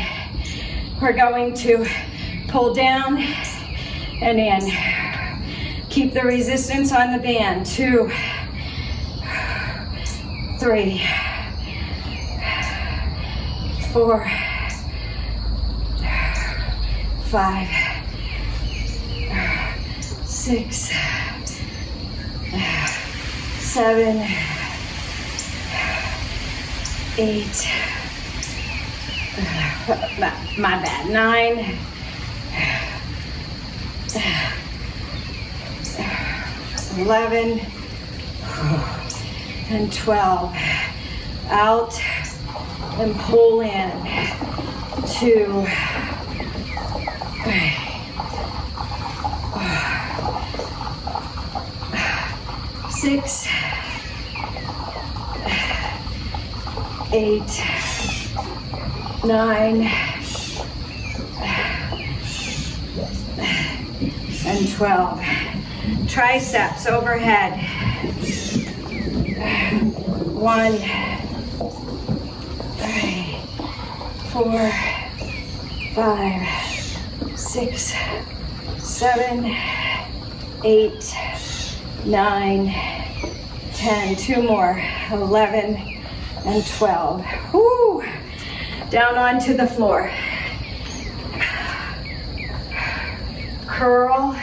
We're going to pull down and in. Keep the resistance on the band. 2, 3, 4, 5, 6, 7, 8, my bad, 9, 11, and 12. Out and pull in. 2, 6, 8, 9, and 12. Triceps overhead. 1, 3, 4, 5, 6, 7, 8, 9, 10. 2 more. 11 and 12. Woo! Down onto the floor. Curl,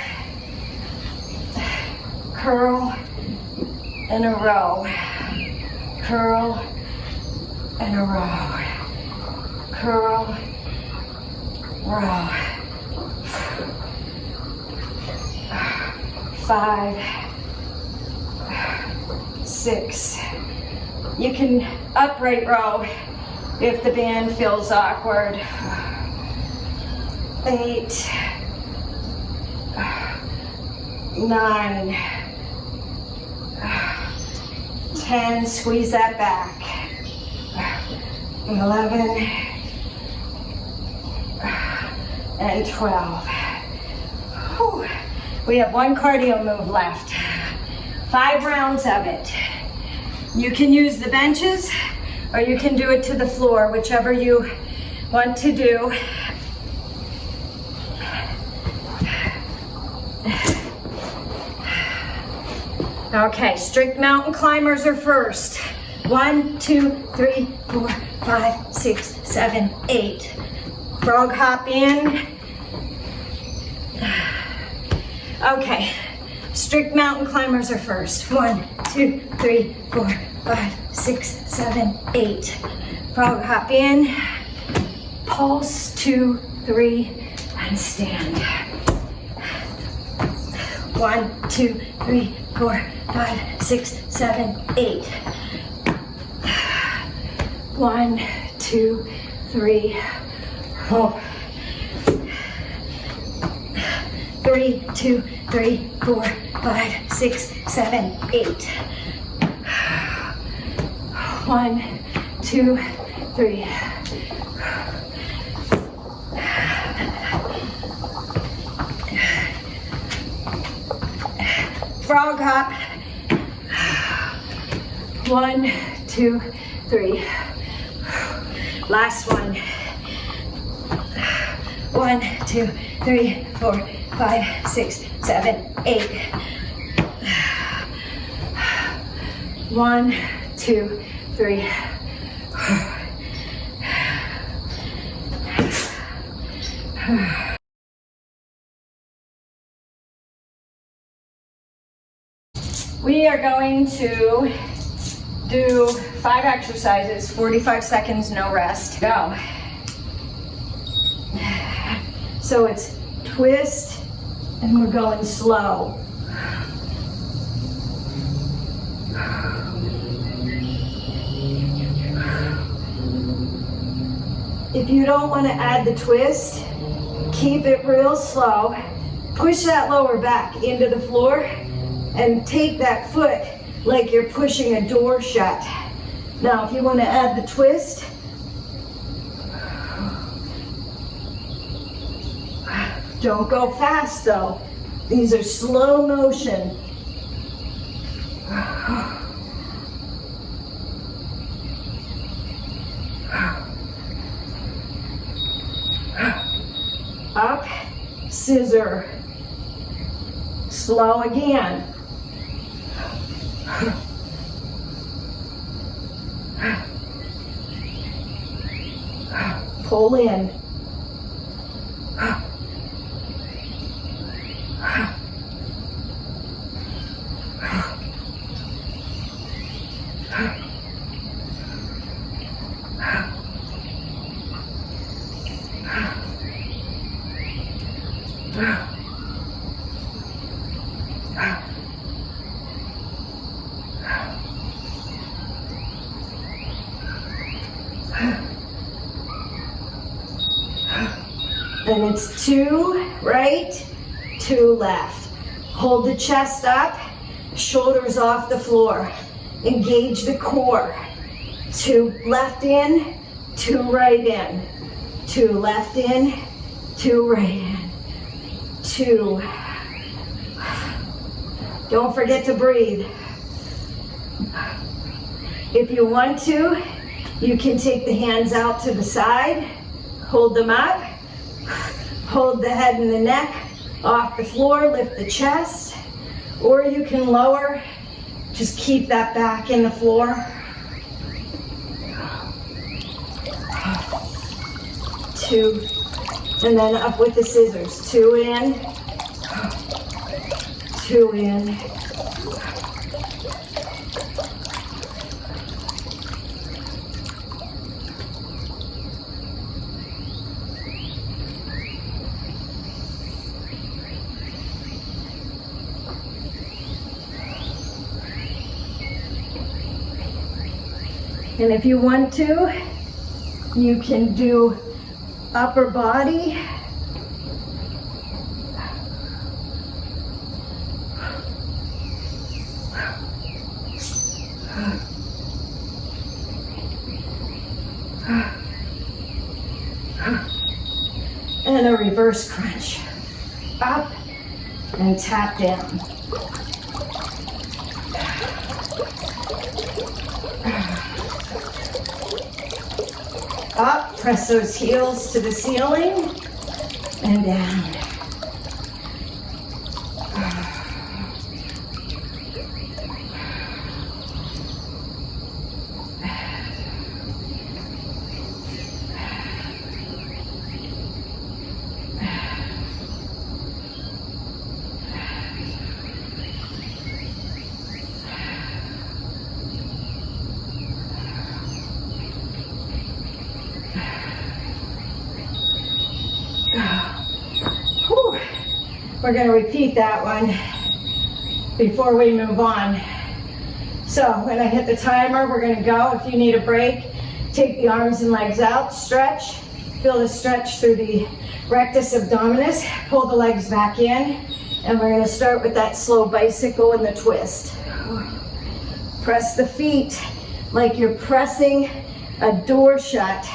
curl, and a row. Curl, and a row. Curl, row. 5, 6. You can upright row if the band feels awkward. 8, 9, 10, squeeze that back. 11 and 12. Whew. We have one cardio move left. 5 rounds of it. You can use the benches or you can do it to the floor, whichever you want to do. Okay, strict mountain climbers are first. 1, 2, 3, 4, 5, 6, 7, 8. Frog hop in. Okay, strict mountain climbers are first. 1, 2, 3, 4, 5, 6, 7, 8. Frog hop in. Pulse, 2, 3, and stand. 1, 2, 3, 4, 5, 6, 7, 8. 1, 2, 3, 4. 3, 2, 3, 4, 5, 6, 7, 8. 1, 2, 3. Frog hop. 1, 2, 3. Last one. 1, 2, 3, 4, 5, 6, 7, 8. 1, 2, 3. We are going to do 5 exercises, 45 seconds, no rest. Go. So it's twist, and we're going slow. If you don't want to add the twist, keep it real slow. Push that lower back into the floor and take that foot like you're pushing a door shut. Now, if you want to add the twist, don't go fast though. These are slow motion. Up, scissor. Slow again. Pull in. And it's 2 right, 2 left. Hold the chest up, shoulders off the floor. Engage the core. 2 left in, 2 right in. 2 left in, 2 right in. 2. Don't forget to breathe. If you want to, you can take the hands out to the side, hold them up. Hold the head and the neck off the floor, lift the chest, or you can lower, just keep that back in the floor. 2, and then up with the scissors. 2 in, 2 in. And if you want to, you can do upper body and a reverse crunch. Up and tap down. Up, press those heels to the ceiling, and down. We're going to repeat that one before we move on. So when I hit the timer, we're going to go. If you need a break, take the arms and legs out, stretch. Feel the stretch through the rectus abdominis. Pull the legs back in. And we're going to start with that slow bicycle and the twist. Press the feet like you're pressing a door shut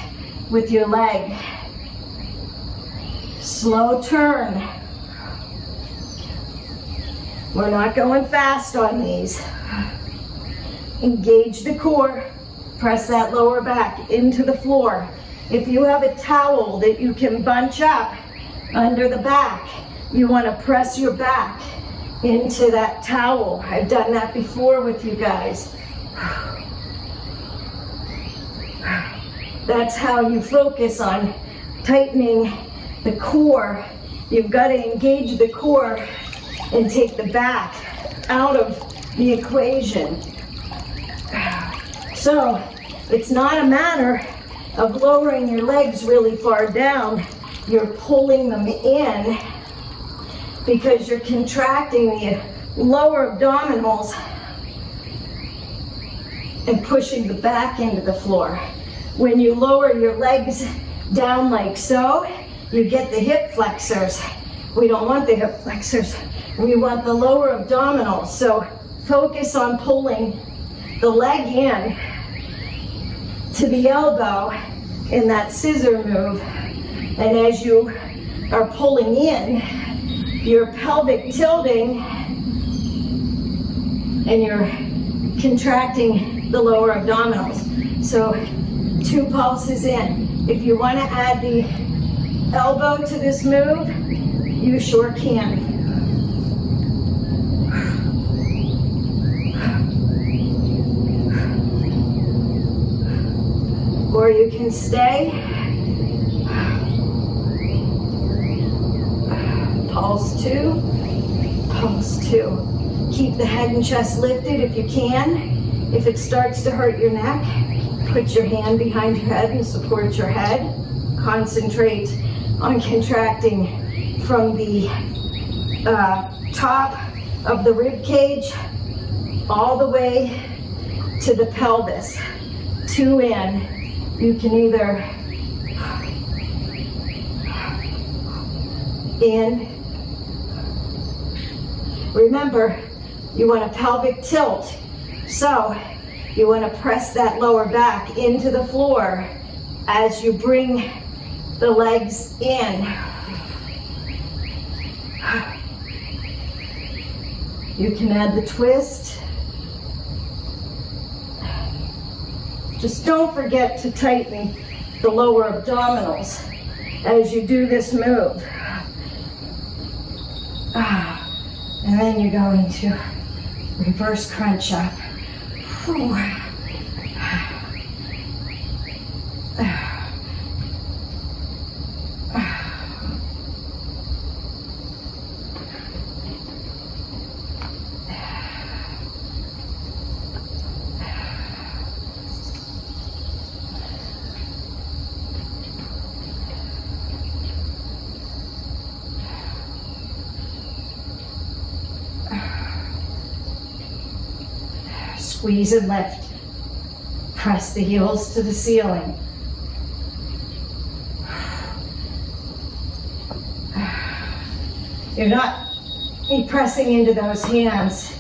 with your leg. Slow turn. We're not going fast on these. Engage the core. Press that lower back into the floor. If you have a towel that you can bunch up under the back, you want to press your back into that towel. I've done that before with you guys. That's how you focus on tightening the core. You've got to engage the core and take the back out of the equation. So it's not a matter of lowering your legs really far down. You're pulling them in because you're contracting the lower abdominals and pushing the back into the floor. When you lower your legs down like so, you get the hip flexors. We don't want the hip flexors. We want the lower abdominals. So focus on pulling the leg in to the elbow in that scissor move. And as you are pulling in, you're pelvic tilting and you're contracting the lower abdominals. So 2 pulses in. If you want to add the elbow to this move, you sure can. Or you can stay. Pulse 2, pulse 2. Keep the head and chest lifted if you can. If it starts to hurt your neck, put your hand behind your head and support your head. Concentrate on contracting from the top of the rib cage all the way to the pelvis. 2 in. You can either in. Remember, you want a pelvic tilt. So you want to press that lower back into the floor as you bring the legs in. You can add the twist. Just don't forget to tighten the lower abdominals as you do this move. And then you go into reverse crunch up. Squeeze and lift. Press the heels to the ceiling. You're not pressing into those hands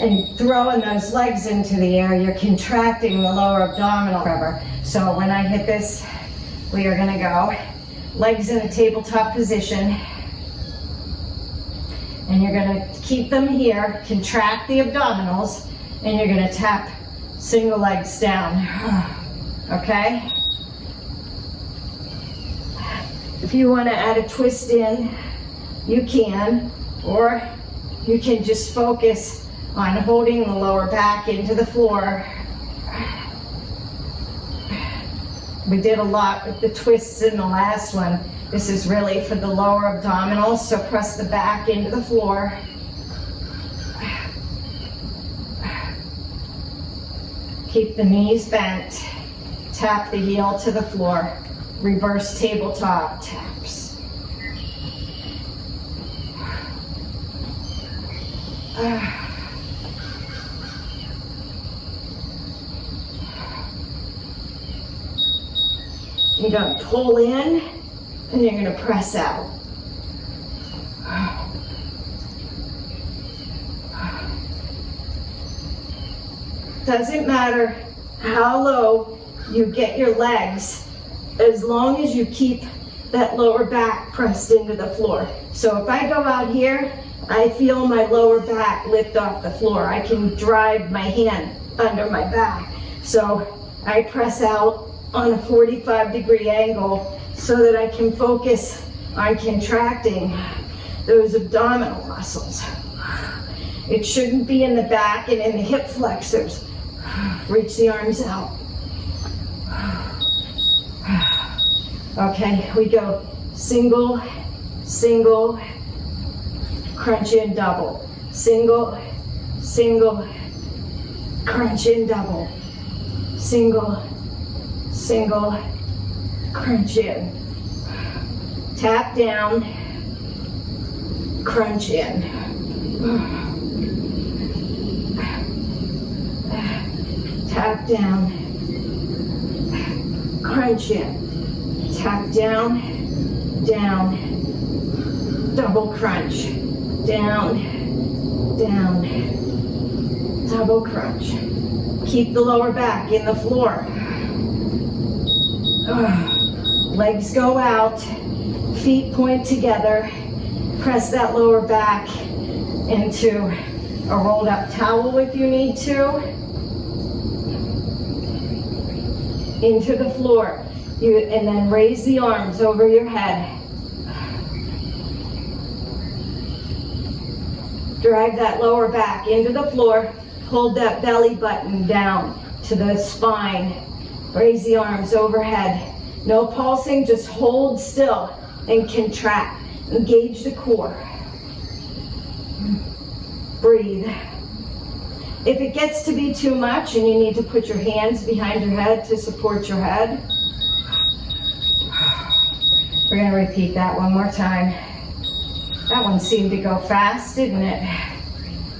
and throwing those legs into the air. You're contracting the lower abdominal rubber. So when I hit this, we are going to go legs in a tabletop position. And you're gonna keep them here, contract the abdominals, and you're gonna tap single legs down, okay? If you wanna add a twist in, you can, or you can just focus on holding the lower back into the floor. We did a lot with the twists in the last one. This is really for the lower abdominals, so press the back into the floor. Keep the knees bent. Tap the heel to the floor. Reverse tabletop taps. You're going to pull in and you're going to press out. Doesn't matter how low you get your legs, as long as you keep that lower back pressed into the floor. So if I go out here, I feel my lower back lift off the floor. I can drive my hand under my back. So I press out on a 45-degree angle so that I can focus on contracting those abdominal muscles. It shouldn't be in the back and in the hip flexors. Reach the arms out. Okay, we go single, single, crunch in, double. Single, single, crunch in, double. Single, single, crunch in. Tap down, crunch in. Tap down, crunch in. Tap down, down, double crunch. Down, down, double crunch. Keep the lower back in the floor. Legs go out, feet point together. Press that lower back into a rolled up towel if you need to. Into the floor. And then raise the arms over your head. Drive that lower back into the floor. Hold that belly button down to the spine. Raise the arms overhead. No pulsing, just hold still and contract. Engage the core. Breathe. If it gets to be too much and you need to put your hands behind your head to support your head, we're going to repeat that one more time. That one seemed to go fast, didn't it?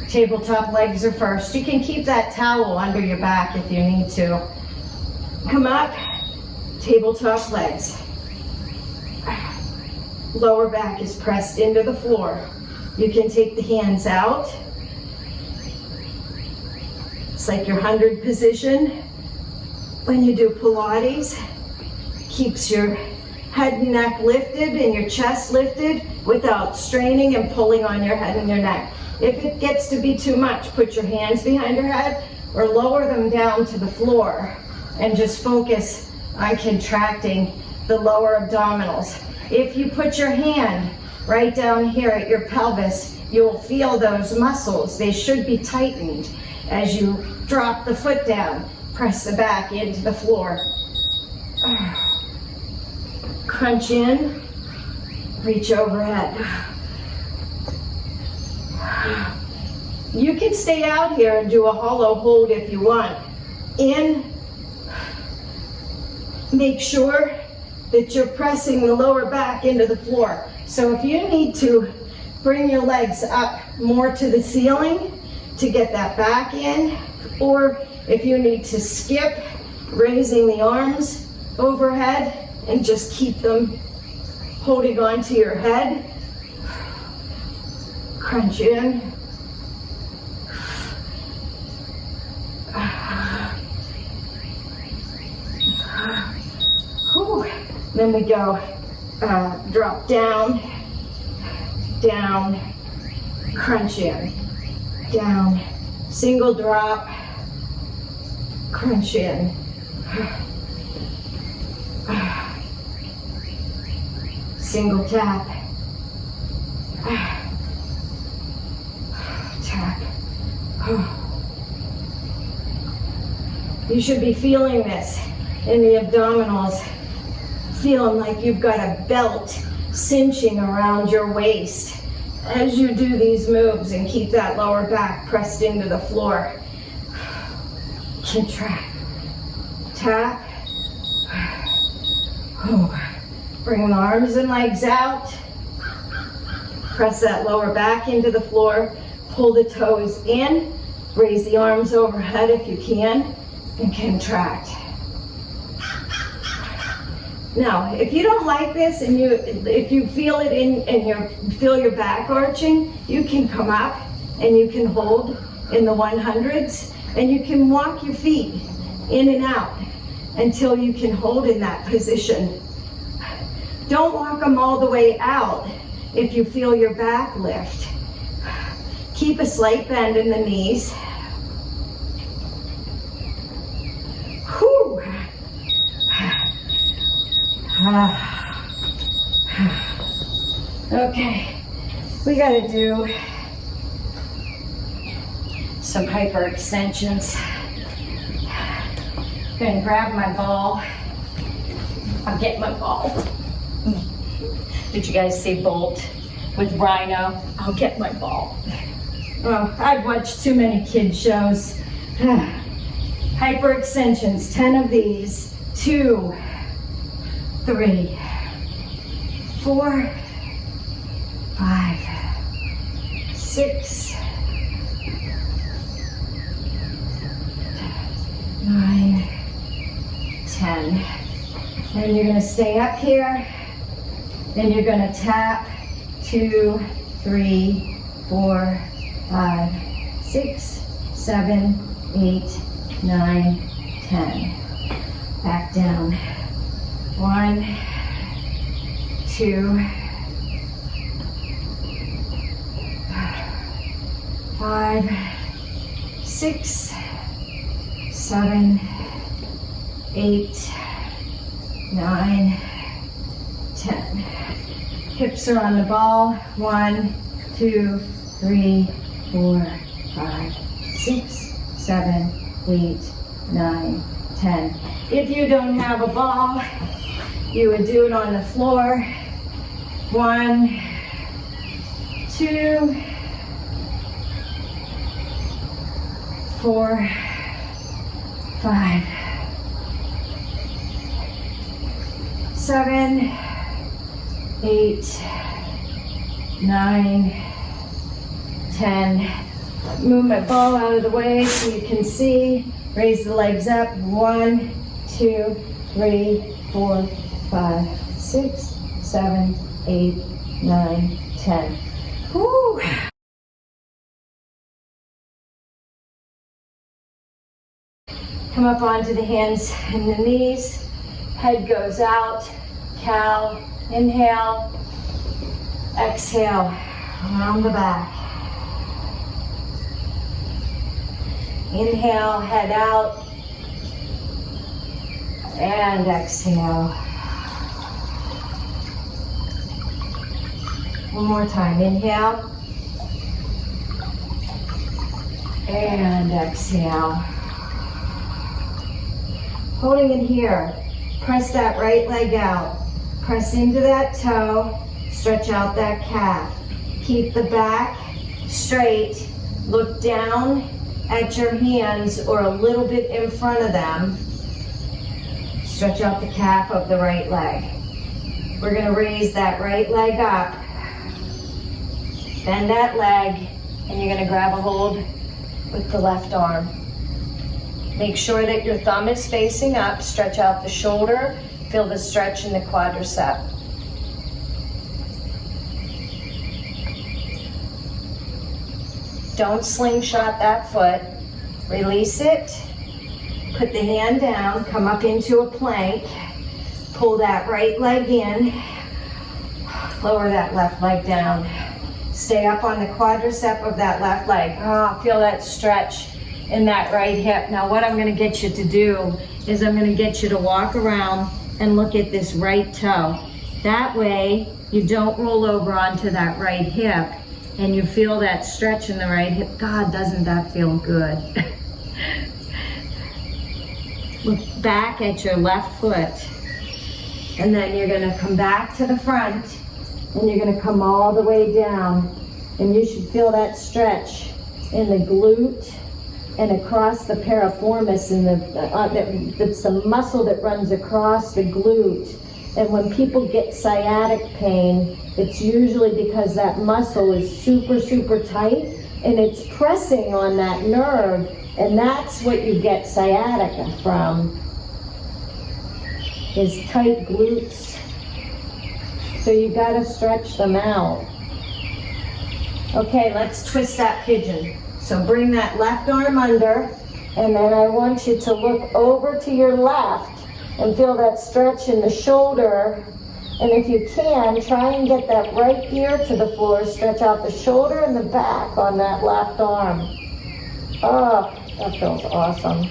Tabletop legs are first. You can keep that towel under your back if you need to. Come up, tabletop legs. Lower back is pressed into the floor. You can take the hands out. It's like your 100 position when you do Pilates. Keeps your head and neck lifted and your chest lifted without straining and pulling on your head and your neck. If it gets to be too much, put your hands behind your head or lower them down to the floor and just focus on contracting the lower abdominals. If you put your hand right down here at your pelvis, you'll feel those muscles. They should be tightened as you drop the foot down. Press the back into the floor. Crunch in, reach overhead. You can stay out here and do a hollow hold if you want. In, make sure that you're pressing the lower back into the floor. So if you need to bring your legs up more to the ceiling to get that back in, or if you need to skip, raising the arms overhead and just keep them holding on to your head. Crunch in. Whew. Then we go drop down, down, crunch in, down, single drop, crunch in. Single tap, tap. You should be feeling this in the abdominals, feeling like you've got a belt cinching around your waist as you do these moves, and keep that lower back pressed into the floor. Contract, tap. Bring the arms and legs out. Press that lower back into the floor. Pull the toes in. Raise the arms overhead if you can, and contract. Now, if you don't like this, and if you feel it feel your back arching, you can come up and you can hold in the 100s, and you can walk your feet in and out until you can hold in that position. Don't walk them all the way out if you feel your back lift. Keep a slight bend in the knees. Whew. Okay, we gotta do some hyper extensions. I'm gonna grab my ball. I'll get my ball. Did you guys see Bolt with Rhino? I'll get my ball. Oh, I've watched too many kid shows. Hyper extensions, 10 of these. 2, 3, 4, 5, 6, 9, 10. And you're gonna stay up here, and you're gonna tap 2, 3, 4, 5, 6, 7, 8, 9, 10. Back down. 1, 2, 5, 6, 7, 8, 9, 10. Hips are on the ball. 1, 2, 3, 4, 5, 6, 7, 8, 9, 10. If you don't have a ball, you would do it on the floor. 1, 2, 4, 5, 7, 8, 9, 10. Move my ball out of the way so you can see. Raise the legs up. 1, 2, 3, 4, 5, 6, 7, 8, 9, 10. Woo! Come up onto the hands and the knees. Head goes out. Cow. Inhale. Exhale. Around the back. Inhale, head out. And exhale. One more time. Inhale. And exhale. Holding it here. Press that right leg out. Press into that toe. Stretch out that calf. Keep the back straight. Look down at your hands or a little bit in front of them. Stretch out the calf of the right leg. We're going to raise that right leg up. Bend that leg, and you're going to grab a hold with the left arm. Make sure that your thumb is facing up. Stretch out the shoulder. Feel the stretch in the quadricep. Don't slingshot that foot. Release it. Put the hand down. Come up into a plank. Pull that right leg in. Lower that left leg down. Stay up on the quadricep of that left leg. Oh, feel that stretch in that right hip. Now what I'm gonna get you to do is I'm gonna get you to walk around and look at this right toe. That way you don't roll over onto that right hip and you feel that stretch in the right hip. God, doesn't that feel good? Look back at your left foot. And then you're gonna come back to the front and you're gonna come all the way down. And you should feel that stretch in the glute and across the piriformis, and that's the muscle that runs across the glute. And when people get sciatic pain, it's usually because that muscle is super, super tight and it's pressing on that nerve, and that's what you get sciatica from, is tight glutes. So you gotta stretch them out. Okay, let's twist that pigeon. So bring that left arm under, and then I want you to look over to your left and feel that stretch in the shoulder. And if you can, try and get that right ear to the floor. Stretch out the shoulder and the back on that left arm. Oh, that feels awesome.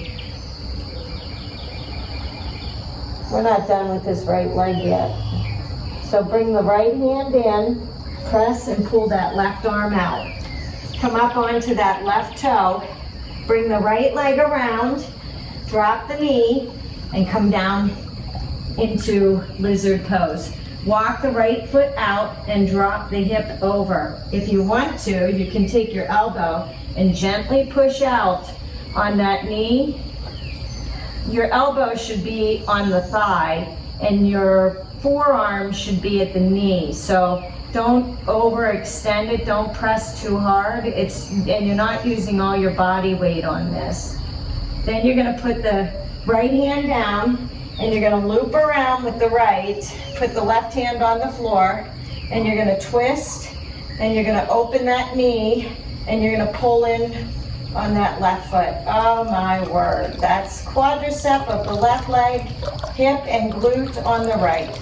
We're not done with this right leg yet. So bring the right hand in, press and pull that left arm out. Come up onto that left toe, bring the right leg around, drop the knee, and come down into lizard pose. Walk the right foot out and drop the hip over. If you want to, you can take your elbow and gently push out on that knee. Your elbow should be on the thigh and your forearm should be at the knee. So don't overextend it, don't press too hard. And you're not using all your body weight on this. Then you're gonna put the right hand down and you're gonna loop around with the right, put the left hand on the floor, and you're gonna twist, and you're gonna open that knee, and you're gonna pull in on that left foot. Oh my word, that's quadricep of the left leg, hip and glute on the right.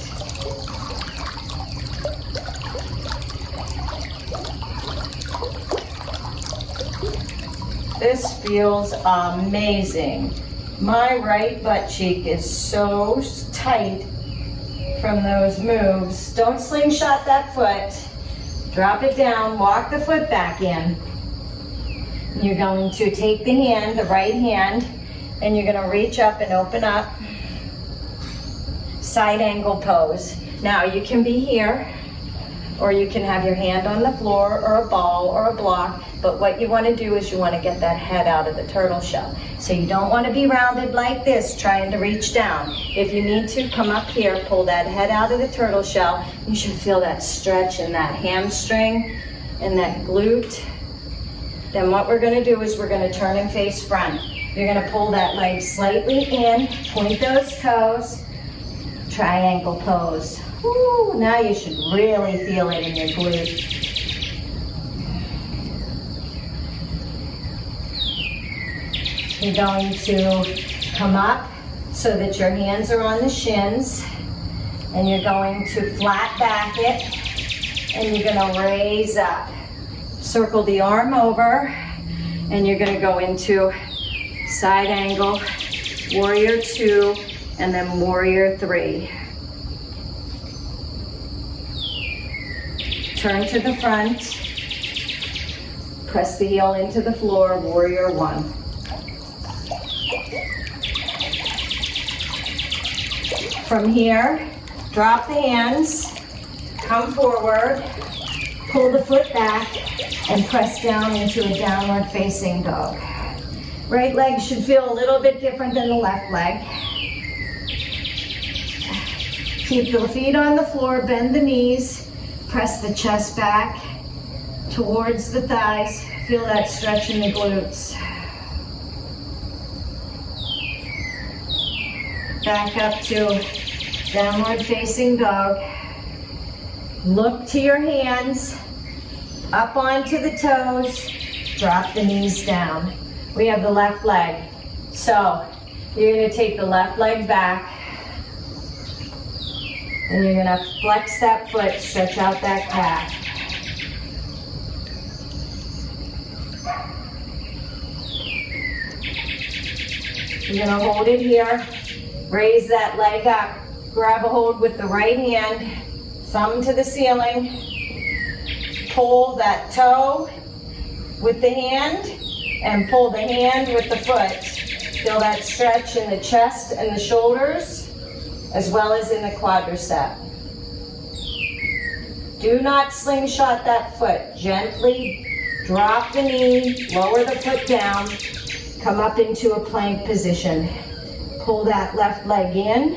This feels amazing. My right butt cheek is so tight from those moves. Don't slingshot that foot. Drop it down, walk the foot back in. You're going to take the hand, the right hand, and you're gonna reach up and open up. Side angle pose. Now you can be here, or you can have your hand on the floor, or a ball, or a block, but what you wanna do is you wanna get that head out of the turtle shell. So you don't wanna be rounded like this, trying to reach down. If you need to, come up here, pull that head out of the turtle shell. You should feel that stretch in that hamstring and that glute. Then what we're gonna do is we're gonna turn and face front. You're gonna pull that leg slightly in, point those toes, triangle pose. Woo, now you should really feel it in your glute. You're going to come up so that your hands are on the shins, and you're going to flat back it, and you're gonna raise up. Circle the arm over, and you're gonna go into side angle, warrior 2, and then warrior 3. Turn to the front, press the heel into the floor, warrior 1. From here, drop the hands, come forward, pull the foot back, and press down into a downward facing dog. Right leg should feel a little bit different than the left leg. Keep the feet on the floor, bend the knees, press the chest back towards the thighs. Feel that stretch in the glutes. Back up to downward facing dog. Look to your hands, up onto the toes, drop the knees down. We have the left leg. So you're gonna take the left leg back, And you're gonna flex that foot, stretch out that calf. You're gonna hold it here, raise that leg up, grab a hold with the right hand, thumb to the ceiling, pull that toe with the hand, and pull the hand with the foot. Feel that stretch in the chest and the shoulders, as well as in the quadricep. Do not slingshot that foot. Gently drop the knee, lower the foot down, come up into a plank position. Pull that left leg in,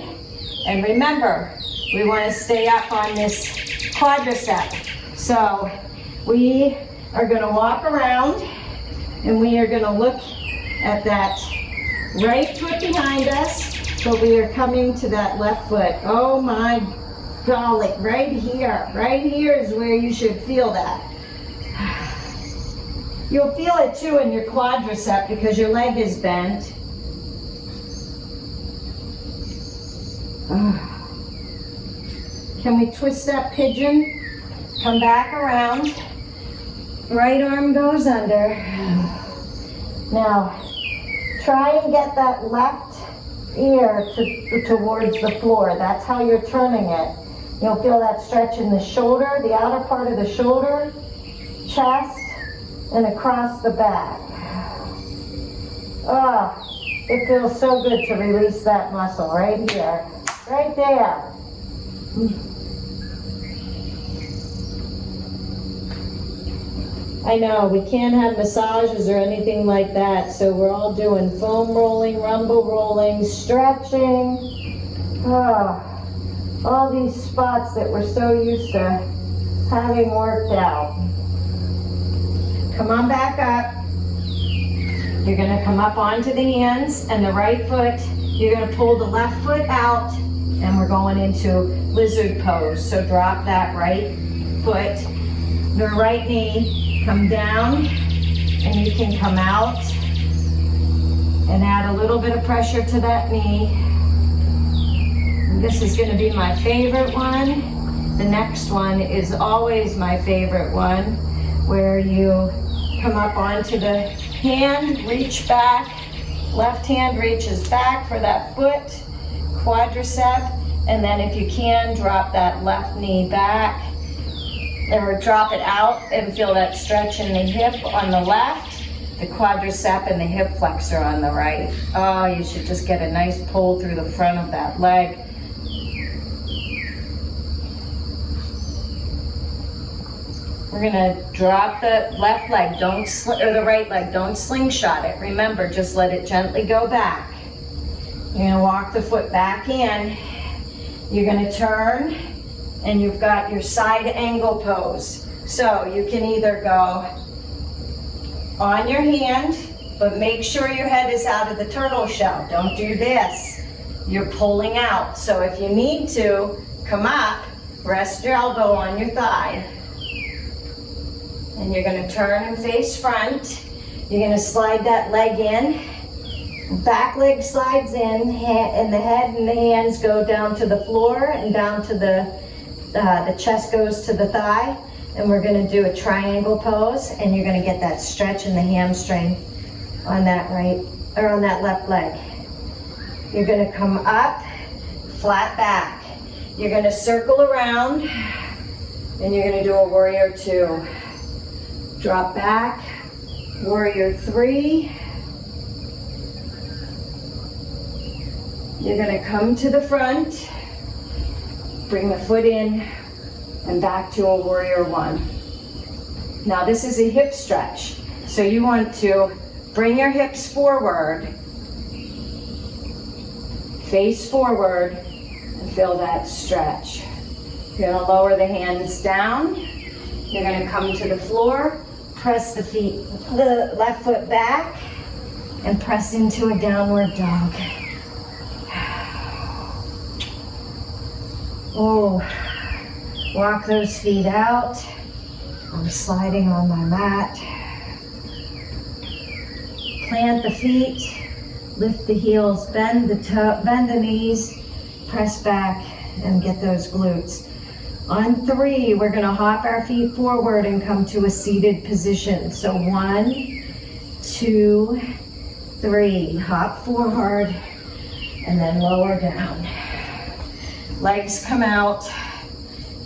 and remember, we want to stay up on this quadricep. So we are going to walk around, and we are going to look at that right foot behind us, but we are coming to that left foot. Oh my golly, right here is where you should feel that. You'll feel it too in your quadricep because your leg is bent. Can we twist that pigeon? Come back around. Right arm goes under. Now, try and get that left ear towards the floor. That's how you're turning it. You'll feel that stretch in the shoulder, the outer part of the shoulder, chest, and across the back. Oh, it feels so good to release that muscle right here, right there. I know, we can't have massages or anything like that, so we're all doing foam rolling, rumble rolling, stretching. Oh, all these spots that we're so used to having worked out. Come on back up. You're gonna come up onto the hands and the right foot. You're gonna pull the left foot out, and we're going into lizard pose. So drop that right foot, the right knee, come down, and you can come out and add a little bit of pressure to that knee. And this is gonna be my favorite one. The next one is always my favorite one, where you come up onto the hand, reach back, left hand reaches back for that foot, quadricep, and then if you can, drop that left knee back, or drop it out and feel that stretch in the hip on the left, the quadricep and the hip flexor on the right. Oh, you should just get a nice pull through the front of that leg. We're gonna drop the left leg, or the right leg, don't slingshot it. Remember, just let it gently go back. You're gonna walk the foot back in. You're gonna turn, and you've got your side angle pose. So you can either go on your hand, but make sure your head is out of the turtle shell. Don't do this. You're pulling out. So if you need to, come up, rest your elbow on your thigh. And you're gonna turn and face front. You're gonna slide that leg in. Back leg slides in, and the head and the hands go down to the floor and down to the chest goes to the thigh. And we're gonna do a triangle pose, and you're gonna get that stretch in the hamstring on that right, or on that left leg. You're gonna come up, flat back. You're gonna circle around, and you're gonna do a warrior two. Drop back, warrior three. You're gonna come to the front, bring the foot in, and back to a warrior one. Now this is a hip stretch. So you want to bring your hips forward, face forward, and feel that stretch. You're gonna lower the hands down. You're gonna come to the floor, press the left foot back, and press into a downward dog. Oh, walk those feet out. I'm sliding on my mat. Plant the feet, lift the heels, bend the knees, press back, and get those glutes. On 3, we're gonna hop our feet forward and come to a seated position. So 1, 2, 3, hop forward and then lower down. Legs come out,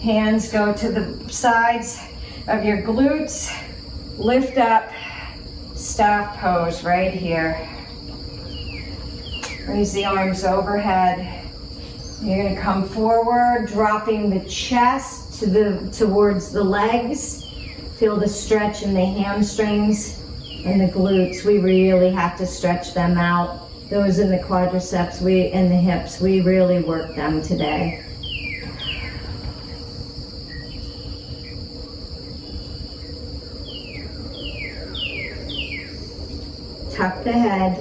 hands go to the sides of your glutes, lift up, staff pose right here. Raise the arms overhead. You're gonna come forward, dropping the chest towards the legs. Feel the stretch in the hamstrings and the glutes. We really have to stretch them out. Those in the quadriceps and the hips, we really work them today. Tuck the head.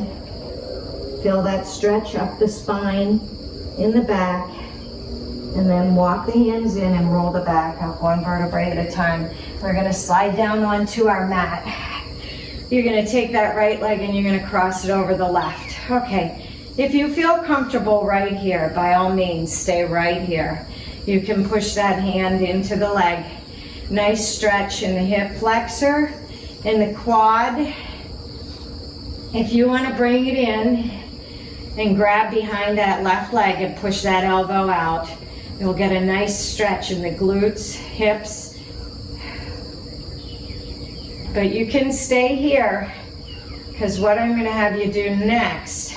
Feel that stretch up the spine, in the back, and then walk the hands in and roll the back up one vertebrae at a time. We're gonna slide down onto our mat. You're gonna take that right leg and you're gonna cross it over the left. Okay, if you feel comfortable right here, by all means, stay right here. You can push that hand into the leg. Nice stretch in the hip flexor, in the quad. If you wanna bring it in, and grab behind that left leg and push that elbow out. You'll get a nice stretch in the glutes, hips. But you can stay here, because what I'm gonna have you do next,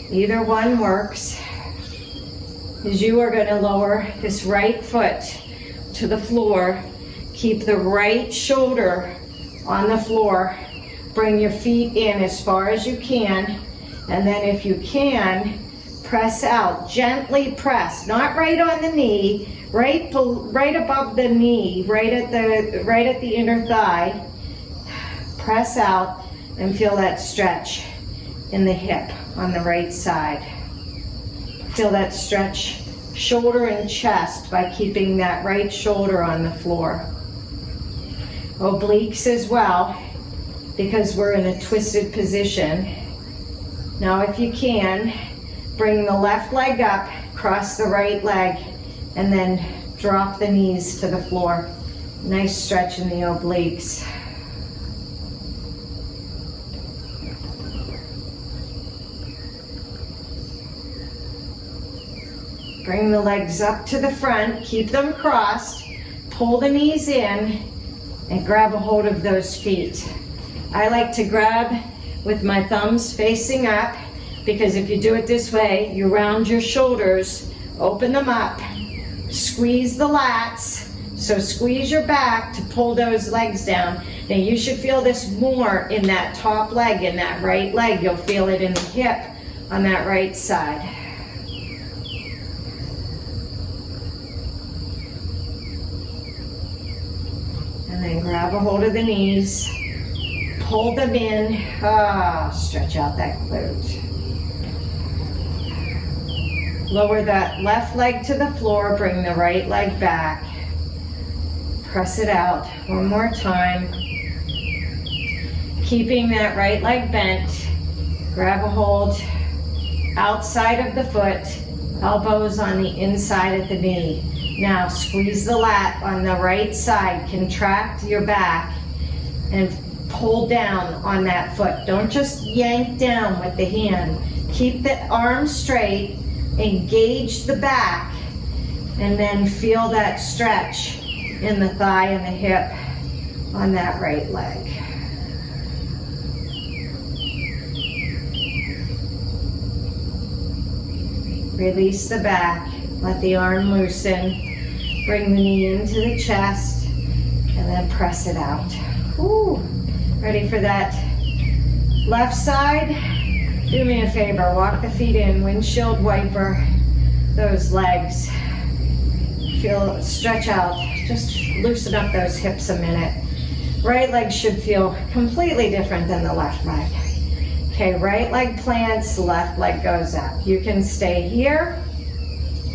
either one works, is you are gonna lower this right foot to the floor, keep the right shoulder on the floor, bring your feet in as far as you can, and then if you can, press out, gently press, not right on the knee, right above the knee, right at the inner thigh. Press out and feel that stretch in the hip on the right side. Feel that stretch, shoulder and chest, by keeping that right shoulder on the floor. Obliques as well, because we're in a twisted position. Now if you can, bring the left leg up, cross the right leg, and then drop the knees to the floor. Nice stretch in the obliques. Bring the legs up to the front, keep them crossed, pull the knees in, and grab a hold of those feet. I like to grab with my thumbs facing up, because if you do it this way, you round your shoulders, open them up, squeeze the lats, so squeeze your back to pull those legs down. Now you should feel this more in that top leg, in that right leg. You'll feel it in the hip on that right side. And then grab a hold of the knees. Pull them in, stretch out that glute. Lower that left leg to the floor, bring the right leg back. Press it out, one more time. Keeping that right leg bent, grab a hold outside of the foot, elbows on the inside of the knee. Now squeeze the lat on the right side, contract your back, and pull down on that foot. Don't just yank down with the hand. Keep the arm straight, engage the back, and then feel that stretch in the thigh and the hip on that right leg. Release the back, let the arm loosen, bring the knee into the chest, and then press it out. Woo. Ready for that left side? Do me a favor, walk the feet in, windshield wiper those legs. Feel, stretch out, just loosen up those hips a minute. Right leg should feel completely different than the left leg. Okay, right leg plants, left leg goes up. You can stay here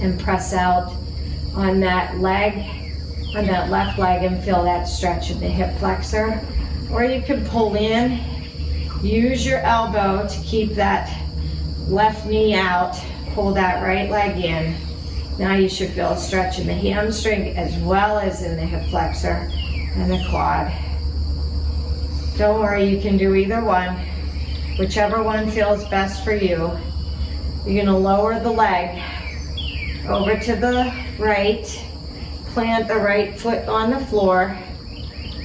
and press out on that leg, on that left leg, and feel that stretch in the hip flexor. Or you can pull in, use your elbow to keep that left knee out, pull that right leg in, Now you should feel a stretch in the hamstring as well as in the hip flexor and the quad. Don't worry, you can do either one. Whichever one feels best for you. You're gonna lower the leg over to the right, plant the right foot on the floor,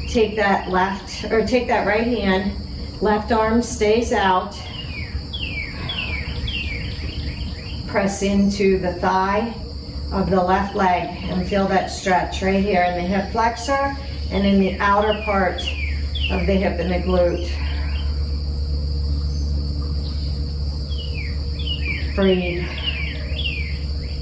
take that right hand, left arm stays out, press into the thigh of the left leg and feel that stretch right here in the hip flexor and in the outer part of the hip and the glute. Breathe.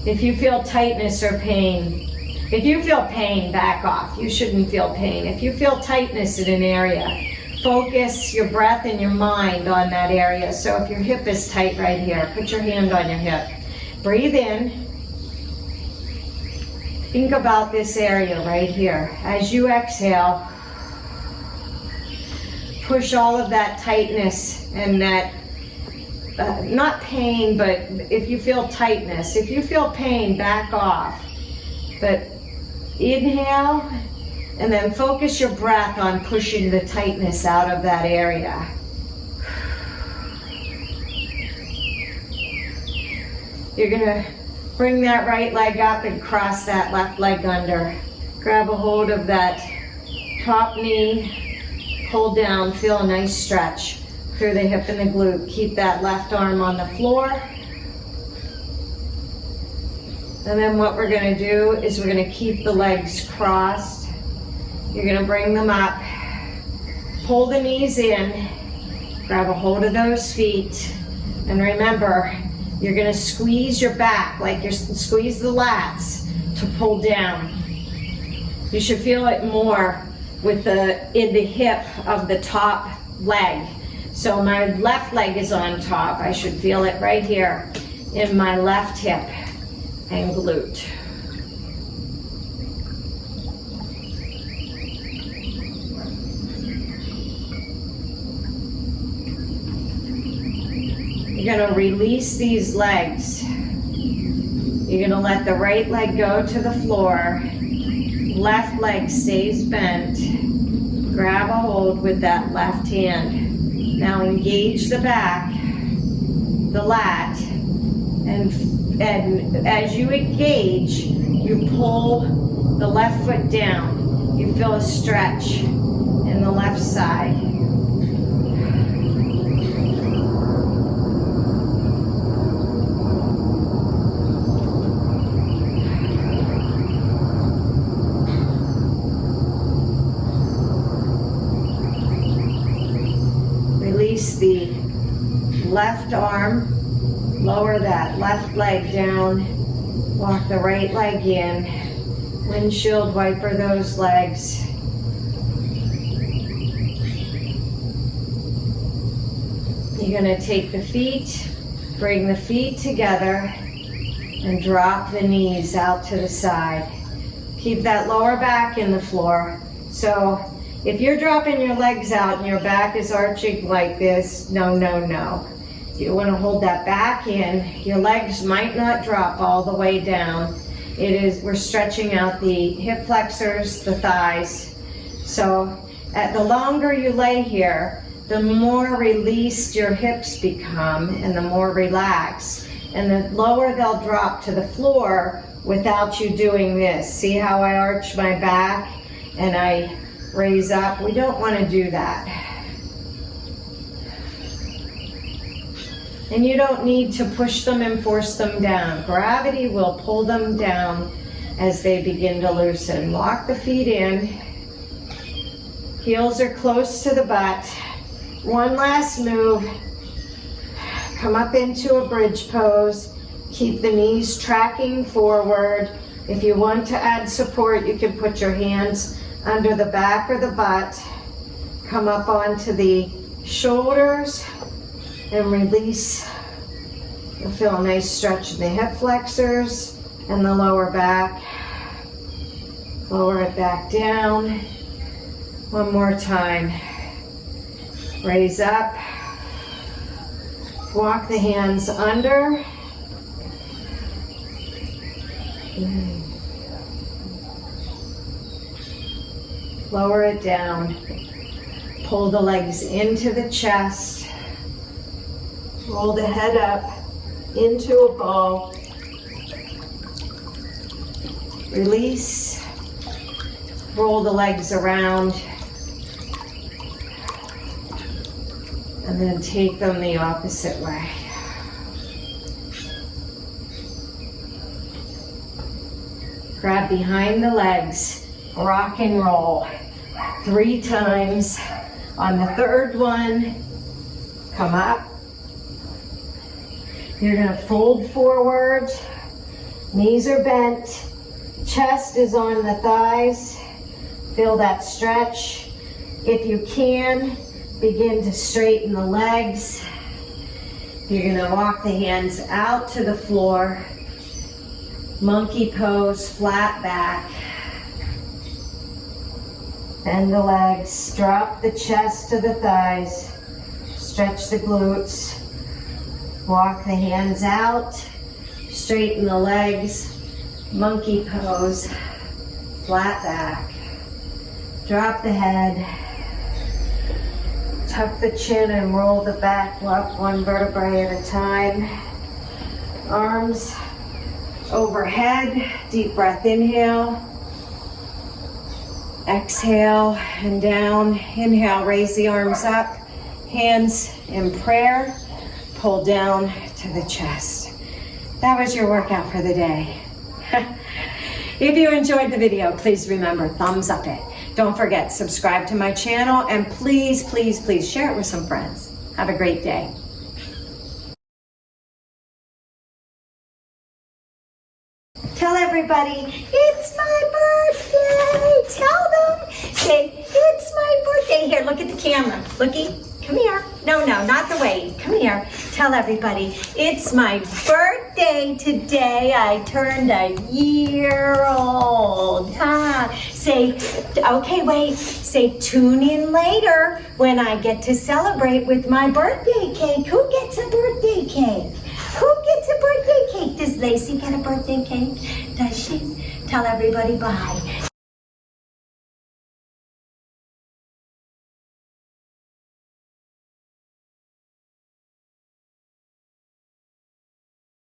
If you feel tightness or pain, if you feel pain, back off. You shouldn't feel pain. If you feel tightness in an area, focus your breath and your mind on that area. So if your hip is tight right here, put your hand on your hip. Breathe in. Think about this area right here. As you exhale, push all of that tightness and that, not pain, but if you feel tightness, if you feel pain, back off. But inhale, and then focus your breath on pushing the tightness out of that area. You're gonna bring that right leg up and cross that left leg under. Grab a hold of that top knee, pull down, feel a nice stretch through the hip and the glute. Keep that left arm on the floor. And then what we're gonna do is we're gonna keep the legs crossed. You're gonna bring them up, pull the knees in, grab a hold of those feet, and remember, you're gonna squeeze your back, like you're squeeze the lats to pull down. You should feel it more with in the hip of the top leg. So my left leg is on top. I should feel it right here in my left hip and glute. You're gonna release these legs. You're gonna let the right leg go to the floor. Left leg stays bent. Grab a hold with that left hand. Now engage the back, the lat, and as you engage, you pull the left foot down. You feel a stretch in the left side. Release the left arm, lower that left leg down, walk the right leg in, windshield wiper those legs. You're gonna take the feet, bring the feet together, and drop the knees out to the side. Keep that lower back in the floor. So if you're dropping your legs out and your back is arching like this, no, no, no. You want to hold that back in. Your legs might not drop all the way down. We're stretching out the hip flexors, the thighs. So the longer you lay here, the more released your hips become and the more relaxed. And the lower they'll drop to the floor without you doing this. See how I arch my back and I raise up? We don't want to do that. And you don't need to push them and force them down. Gravity will pull them down as they begin to loosen. Lock the feet in. Heels are close to the butt. One last move. Come up into a bridge pose. Keep the knees tracking forward. If you want to add support, you can put your hands under the back or the butt. Come up onto the shoulders and release. You'll feel a nice stretch in the hip flexors and the lower back. Lower it back down. One more time. Raise up. Walk the hands under. Lower it down. Pull the legs into the chest. Roll the head up into a ball. Release. Roll the legs around. And then take them the opposite way. Grab behind the legs. Rock and roll. 3 times. On the third one, come up. You're gonna fold forward. Knees are bent. Chest is on the thighs. Feel that stretch. If you can, begin to straighten the legs. You're gonna walk the hands out to the floor. Monkey pose, flat back. Bend the legs, drop the chest to the thighs. Stretch the glutes. Walk the hands out. Straighten the legs. Monkey pose, flat back. Drop the head. Tuck the chin and roll the back up 1 vertebrae at a time. Arms overhead. Deep breath, inhale. Exhale and down. Inhale, raise the arms up. Hands in prayer. Pull down to the chest. That was your workout for the day. If you enjoyed the video, please remember, thumbs up it. Don't forget, subscribe to my channel, and please, please, please share it with some friends. Have a great day. Tell everybody, it's my birthday. Tell them, say, it's my birthday. Here, look at the camera. Looky, come here. No, not the way. Come here. Tell everybody, it's my birthday today. I turned a year old. Say, okay, wait. Say, tune in later when I get to celebrate with my birthday cake. Who gets a birthday cake? Who gets a birthday cake? Does Lacey get a birthday cake? Does she? Tell everybody bye.